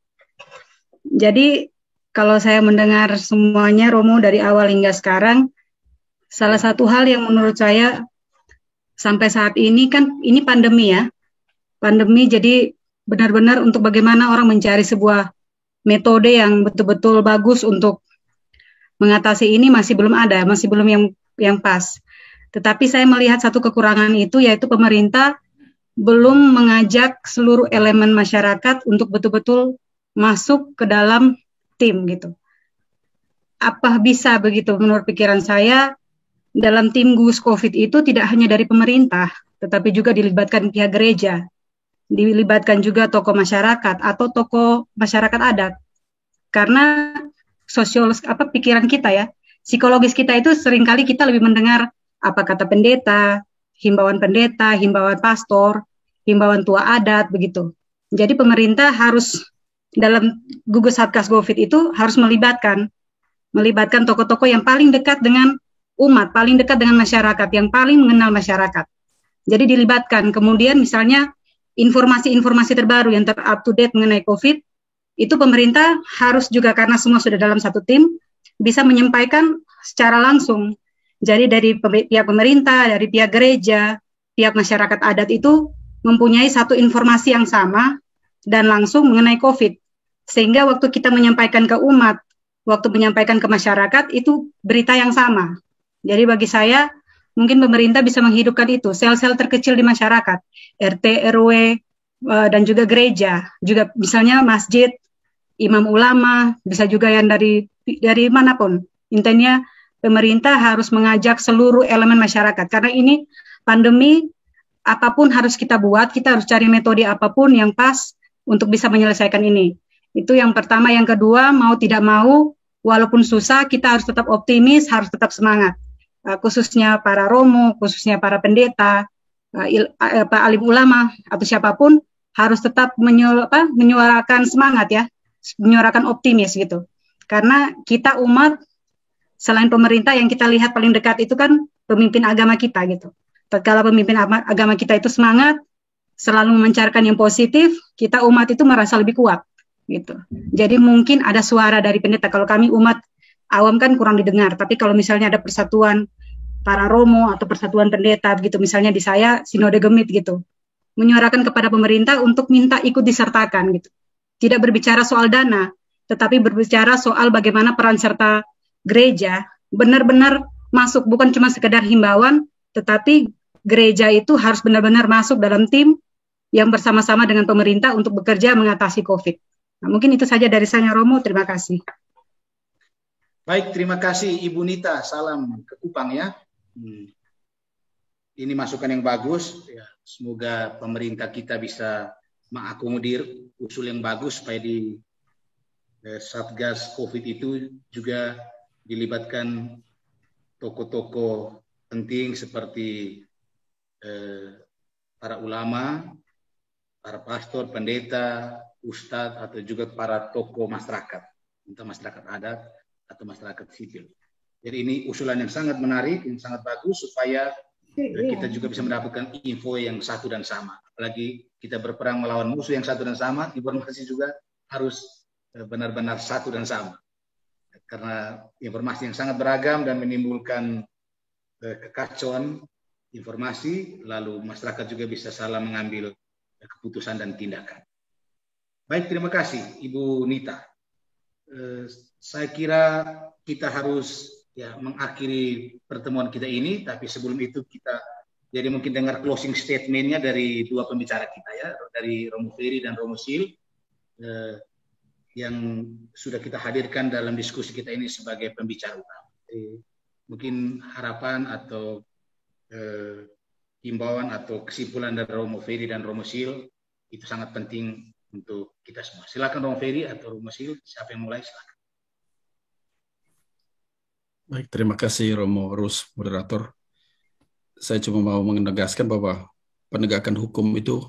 Jadi, kalau saya mendengar semuanya, Romo, dari awal hingga sekarang, salah satu hal yang menurut saya sampai saat ini kan, ini pandemi ya. Pandemi, jadi benar-benar untuk bagaimana orang mencari sebuah metode yang betul-betul bagus untuk mengatasi ini masih belum ada, masih belum yang pas. Tetapi saya melihat satu kekurangan itu, yaitu pemerintah belum mengajak seluruh elemen masyarakat untuk betul-betul masuk ke dalam tim gitu. Apa bisa begitu? Menurut pikiran saya, dalam tim gugus COVID itu tidak hanya dari pemerintah, tetapi juga dilibatkan pihak gereja, dilibatkan juga tokoh masyarakat atau tokoh masyarakat adat. Karena pikiran kita ya, psikologis kita itu seringkali kita lebih mendengar apa kata pendeta, himbauan pastor, himbauan tua adat begitu. Jadi pemerintah harus dalam gugus Satgas Covid itu harus melibatkan tokoh-tokoh yang paling dekat dengan umat, paling dekat dengan masyarakat, yang paling mengenal masyarakat. Jadi dilibatkan. Kemudian misalnya informasi-informasi terbaru yang up to date mengenai COVID, itu pemerintah harus juga, karena semua sudah dalam satu tim, bisa menyampaikan secara langsung. Jadi dari pihak pemerintah, dari pihak gereja, pihak masyarakat adat itu mempunyai satu informasi yang sama dan langsung mengenai COVID. Sehingga waktu kita menyampaikan ke umat, waktu menyampaikan ke masyarakat, itu berita yang sama. Jadi bagi saya, mungkin pemerintah bisa menghidupkan itu, sel-sel terkecil di masyarakat, RT, RW, dan juga gereja, juga misalnya masjid, imam ulama, bisa juga yang dari manapun. Intinya pemerintah harus mengajak seluruh elemen masyarakat, karena ini pandemi, apapun harus kita buat, kita harus cari metode apapun yang pas untuk bisa menyelesaikan ini. Itu yang pertama. Yang kedua, mau tidak mau, walaupun susah, kita harus tetap optimis, harus tetap semangat. Khususnya para romo, khususnya para pendeta, alim ulama, atau siapapun, harus tetap menyuarakan semangat ya, menyuarakan optimis gitu. Karena kita umat, selain pemerintah yang kita lihat paling dekat itu kan pemimpin agama kita gitu. Tatkala pemimpin agama kita itu semangat, selalu memancarkan yang positif, kita umat itu merasa lebih kuat gitu. Jadi mungkin ada suara dari pendeta. Kalau kami umat awam kan kurang didengar, tapi kalau misalnya ada persatuan para romo atau persatuan pendeta begitu, misalnya di saya Sinode Gemit gitu, menyuarakan kepada pemerintah untuk minta ikut disertakan gitu. Tidak berbicara soal dana, tetapi berbicara soal bagaimana peran serta gereja benar-benar masuk, bukan cuma sekedar himbauan, tetapi gereja itu harus benar-benar masuk dalam tim yang bersama-sama dengan pemerintah untuk bekerja mengatasi COVID. Nah, mungkin itu saja dari saya, Romo. Terima kasih. Baik, terima kasih Ibu Nita. Salam ke Kupang ya. Ini masukan yang bagus. Ya, semoga pemerintah kita bisa mengakomodir usul yang bagus supaya di Satgas COVID itu juga dilibatkan tokoh-tokoh penting seperti para ulama, para pastor, pendeta, ustadz, atau juga para tokoh masyarakat, entah masyarakat adat atau masyarakat sipil. Jadi ini usulan yang sangat menarik, yang sangat bagus supaya kita juga bisa mendapatkan info yang satu dan sama. Apalagi kita berperang melawan musuh yang satu dan sama, informasi juga harus benar-benar satu dan sama. Karena informasi yang sangat beragam dan menimbulkan kekacauan informasi, lalu masyarakat juga bisa salah mengambil keputusan dan tindakan. Baik, terima kasih Ibu Nita. Saya kira kita harus mengakhiri pertemuan kita ini, tapi sebelum itu kita jadi mungkin dengar closing statement-nya dari dua pembicara kita ya, dari Romo Ferry dan Romo Sil, yang sudah kita hadirkan dalam diskusi kita ini sebagai pembicara utama. Mungkin harapan atau himbauan atau kesimpulan dari Romo Ferry dan Romo Sil itu sangat penting untuk kita semua. Silakan Romo Ferry atau Romo Sil, siapa yang mulai? Silakan. Baik, terima kasih Romo Rus, moderator. Saya cuma mau menegaskan bahwa penegakan hukum itu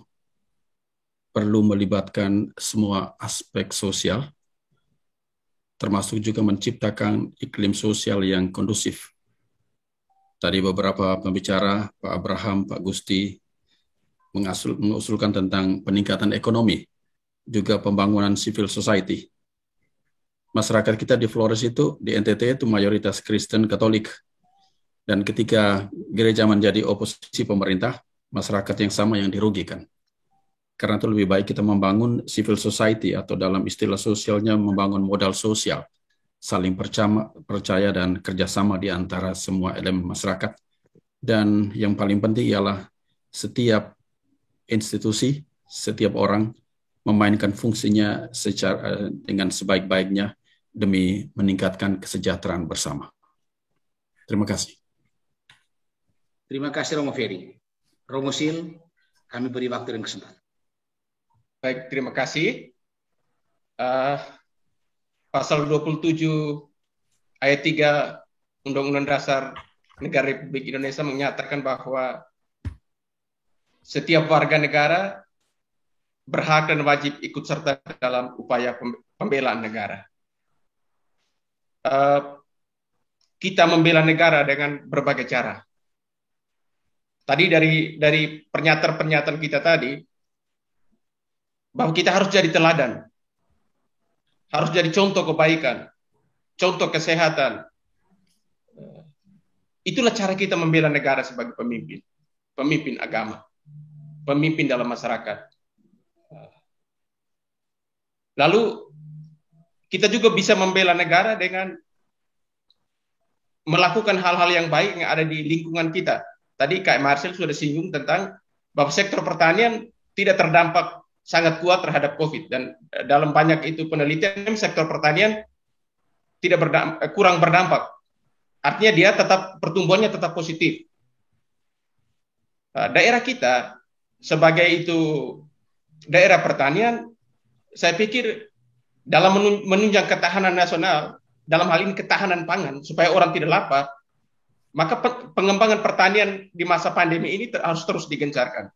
perlu melibatkan semua aspek sosial, termasuk juga menciptakan iklim sosial yang kondusif. Tadi beberapa pembicara, Pak Abraham, Pak Gusti, mengusulkan tentang peningkatan ekonomi, juga pembangunan civil society. Masyarakat kita di Flores itu, di NTT itu mayoritas Kristen Katolik. Dan ketika gereja menjadi oposisi pemerintah, masyarakat yang sama yang dirugikan. Karena itu lebih baik kita membangun civil society, atau dalam istilah sosialnya membangun modal sosial, saling percaya dan kerjasama di antara semua elemen masyarakat. Dan yang paling penting ialah setiap institusi, setiap orang memainkan fungsinya dengan sebaik-baiknya demi meningkatkan kesejahteraan bersama. Terima kasih. Terima kasih Romo Ferry. Romo Sil, kami beri waktu dan kesempatan. Baik, terima kasih. pasal 27 ayat 3 Undang-Undang Dasar Negara Republik Indonesia menyatakan bahwa setiap warga negara berhak dan wajib ikut serta dalam upaya pembelaan negara. Kita membela negara dengan berbagai cara. Tadi dari pernyataan kita tadi, bahwa kita harus jadi teladan, harus jadi contoh kebaikan, contoh kesehatan. Itulah cara kita membela negara sebagai pemimpin agama, pemimpin dalam masyarakat. Lalu kita juga bisa membela negara dengan melakukan hal-hal yang baik yang ada di lingkungan kita. Tadi Kak Marcel sudah singgung tentang bahwa sektor pertanian tidak terdampak sangat kuat terhadap COVID, dan dalam banyak itu penelitian sektor pertanian kurang berdampak. Artinya dia pertumbuhannya tetap positif. Daerah kita sebagai itu daerah pertanian, saya pikir dalam menunjang ketahanan nasional, dalam hal ini ketahanan pangan, supaya orang tidak lapar, maka pengembangan pertanian di masa pandemi ini harus terus digencarkan.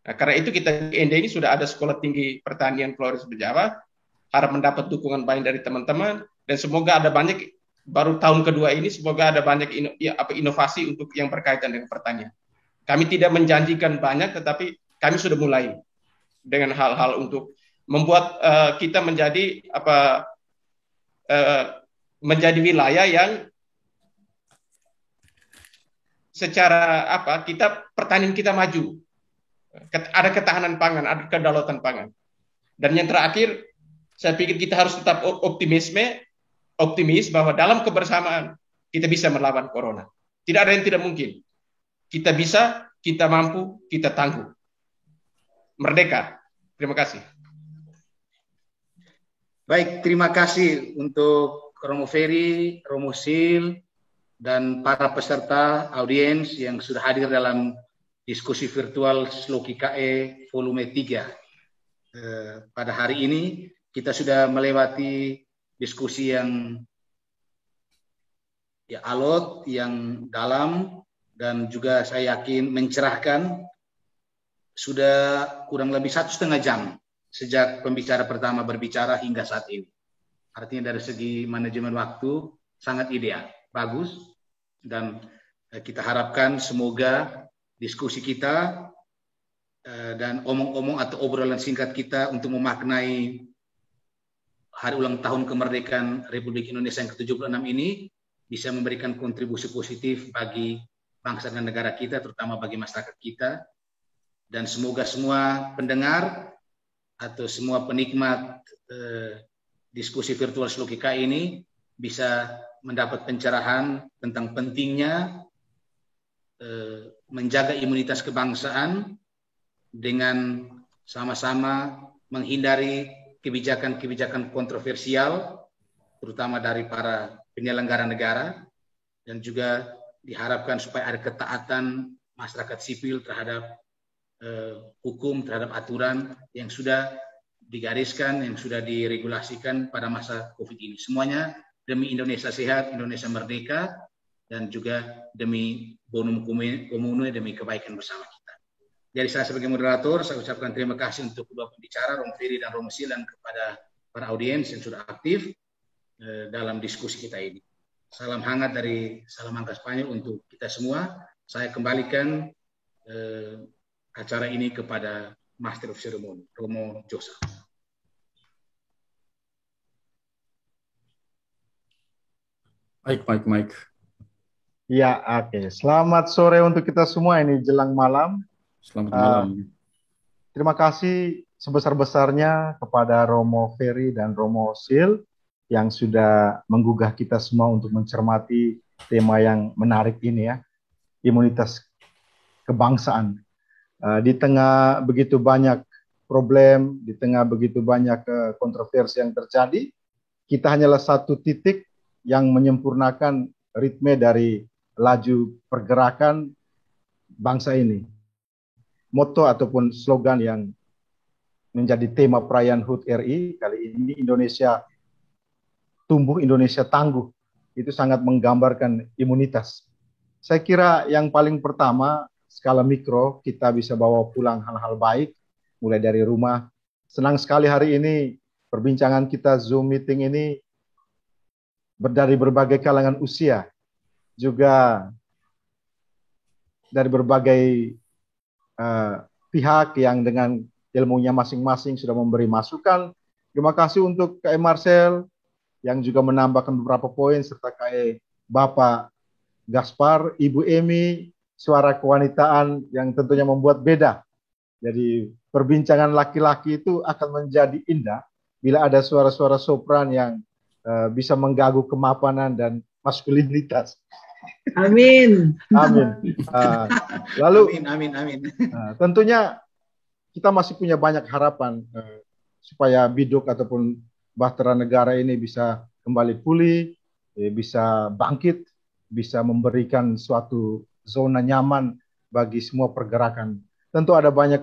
Nah, karena itu kita di ND ini sudah ada Sekolah Tinggi Pertanian Flores Bejawa, harap mendapat dukungan banyak dari teman-teman, dan semoga ada banyak, baru tahun kedua ini, semoga ada banyak inovasi untuk yang berkaitan dengan pertanian. Kami tidak menjanjikan banyak, tetapi kami sudah mulai dengan hal-hal untuk membuat kita menjadi menjadi wilayah yang secara pertanian kita maju, ada ketahanan pangan, ada kedaulatan pangan. Dan yang terakhir, saya pikir kita harus tetap optimis bahwa dalam kebersamaan kita bisa melawan corona. Tidak ada yang tidak mungkin. Kita bisa, kita mampu, kita tangguh. Merdeka. Terima kasih. Baik, terima kasih untuk Romo Ferry, Romo Sil, dan para peserta audiens yang sudah hadir dalam diskusi virtual Sloki KE volume 3. Pada hari ini kita sudah melewati diskusi yang alot, yang dalam, dan juga saya yakin mencerahkan. Sudah kurang lebih 1,5 jam sejak pembicara pertama berbicara hingga saat ini. Artinya dari segi manajemen waktu sangat ideal, bagus, dan kita harapkan semoga diskusi kita dan omong-omong atau obrolan singkat kita untuk memaknai hari ulang tahun kemerdekaan Republik Indonesia yang ke-76 ini bisa memberikan kontribusi positif bagi bangsa dan negara kita, terutama bagi masyarakat kita. Dan semoga semua pendengar atau semua penikmat diskusi virtual Sloki KE ini bisa mendapat pencerahan tentang pentingnya menjaga imunitas kebangsaan dengan sama-sama menghindari kebijakan-kebijakan kontroversial, terutama dari para penyelenggara negara, dan juga diharapkan supaya ada ketaatan masyarakat sipil terhadap hukum, terhadap aturan yang sudah digariskan, yang sudah diregulasikan pada masa COVID ini. Semuanya demi Indonesia sehat, Indonesia merdeka, dan juga demi bonum comune, demi kebaikan bersama kita. Jadi saya sebagai moderator, saya ucapkan terima kasih untuk kedua pembicara, Romo Ferry dan Romo Sil, dan kepada para audiens yang sudah aktif dalam diskusi kita ini. Salam hangat dari Salamanca, Spanyol untuk kita semua. Saya kembalikan acara ini kepada Master of Ceremony, Romo Josal. Baik. Ya, oke. Selamat sore untuk kita semua, ini jelang malam. Selamat malam. Terima kasih sebesar-besarnya kepada Romo Ferry dan Romo Sil yang sudah menggugah kita semua untuk mencermati tema yang menarik ini ya, imunitas kebangsaan. Di tengah begitu banyak problem, di tengah begitu banyak kontroversi yang terjadi, kita hanyalah satu titik yang menyempurnakan ritme dari laju pergerakan bangsa ini. Moto ataupun slogan yang menjadi tema perayaan HUT RI kali ini, Indonesia tumbuh Indonesia tangguh. Itu sangat menggambarkan imunitas. Saya kira yang paling pertama, skala mikro, kita bisa bawa pulang hal-hal baik, mulai dari rumah. Senang sekali hari ini, perbincangan kita Zoom meeting ini dari berbagai kalangan usia, juga dari berbagai pihak yang dengan ilmunya masing-masing sudah memberi masukan. Terima kasih untuk KE Marcel yang juga menambahkan beberapa poin, serta KE Bapak Gaspar, Ibu Emi, suara kewanitaan yang tentunya membuat beda. Jadi perbincangan laki-laki itu akan menjadi indah bila ada suara-suara sopran yang bisa mengganggu kemapanan dan maskulinitas. Amin. Amin. Lalu, amin. Tentunya kita masih punya banyak harapan supaya Biduk ataupun Bahtera Negara ini bisa kembali pulih, bisa bangkit, bisa memberikan suatu zona nyaman bagi semua pergerakan. Tentu ada banyak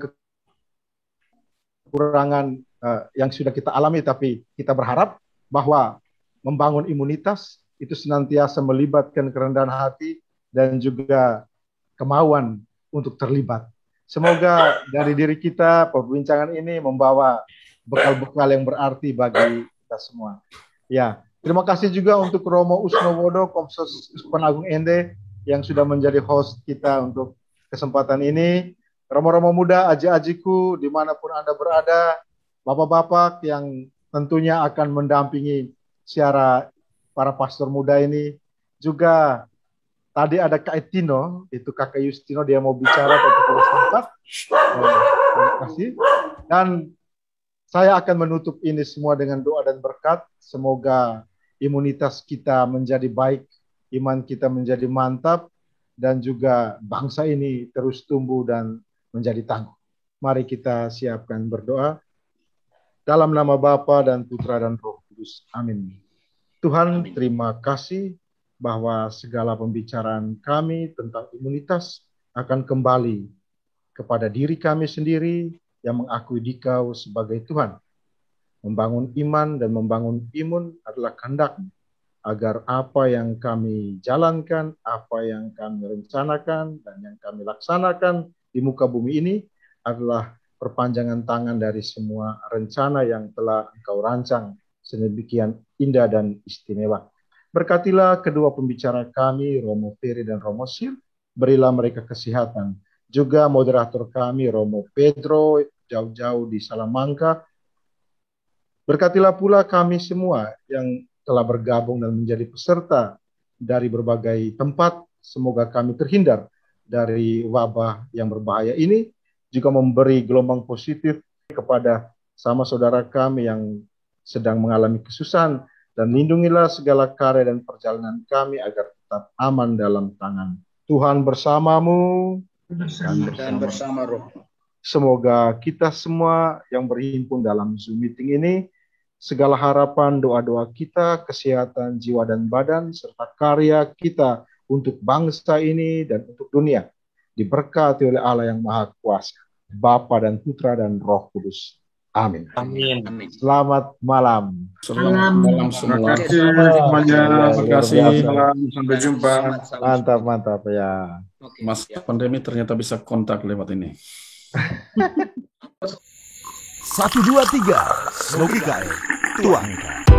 kekurangan yang sudah kita alami, tapi kita berharap bahwa membangun imunitas itu senantiasa melibatkan kerendahan hati dan juga kemauan untuk terlibat. Semoga dari diri kita perbincangan ini membawa bekal-bekal yang berarti bagi kita semua. Ya, terima kasih juga untuk Romo Usnowodo, Komsos Uskupan Agung Ende yang sudah menjadi host kita untuk kesempatan ini. Romo-romo muda, aji-ajiku dimanapun Anda berada, bapak-bapak yang tentunya akan mendampingi siara para pastor muda ini. Juga tadi ada Kak Tino, itu Kakak Yustino, dia mau bicara tapi tidak sempat. Terima kasih. Dan saya akan menutup ini semua dengan doa dan berkat. Semoga imunitas kita menjadi baik, iman kita menjadi mantap, dan juga bangsa ini terus tumbuh dan menjadi tangguh. Mari kita siapkan berdoa. Dalam nama Bapa dan Putra dan Roh Kudus. Amin. Tuhan, terima kasih bahwa segala pembicaraan kami tentang imunitas akan kembali kepada diri kami sendiri yang mengakui Dikau sebagai Tuhan. Membangun iman dan membangun imun adalah kehendak-Mu, agar apa yang kami jalankan, apa yang kami rencanakan, dan yang kami laksanakan di muka bumi ini adalah perpanjangan tangan dari semua rencana yang telah Engkau rancang sedemikian indah dan istimewa. Berkatilah kedua pembicara kami, Romo Ferry dan Romo Sil, berilah mereka kesehatan. Juga moderator kami, Romo Pedro, jauh-jauh di Salamanca. Berkatilah pula kami semua yang telah bergabung dan menjadi peserta dari berbagai tempat. Semoga kami terhindar dari wabah yang berbahaya ini, juga memberi gelombang positif kepada sama saudara kami yang sedang mengalami kesusahan, dan lindungilah segala karya dan perjalanan kami agar tetap aman dalam tangan Tuhan. Bersamamu dan bersama Roh. Semoga kita semua yang berhimpun dalam Zoom meeting ini, segala harapan, doa-doa kita, kesehatan jiwa dan badan, serta karya kita untuk bangsa ini dan untuk dunia, diberkati oleh Allah yang Maha Kuasa, Bapa dan Putra dan Roh Kudus. Amin. Amin. Selamat malam. Selamat malam semua. Terima kasih. Sampai jumpa. Mantap ya. Mas pandemi ternyata bisa kontak lewat ini. 1, 2, 3, logika tuangkan.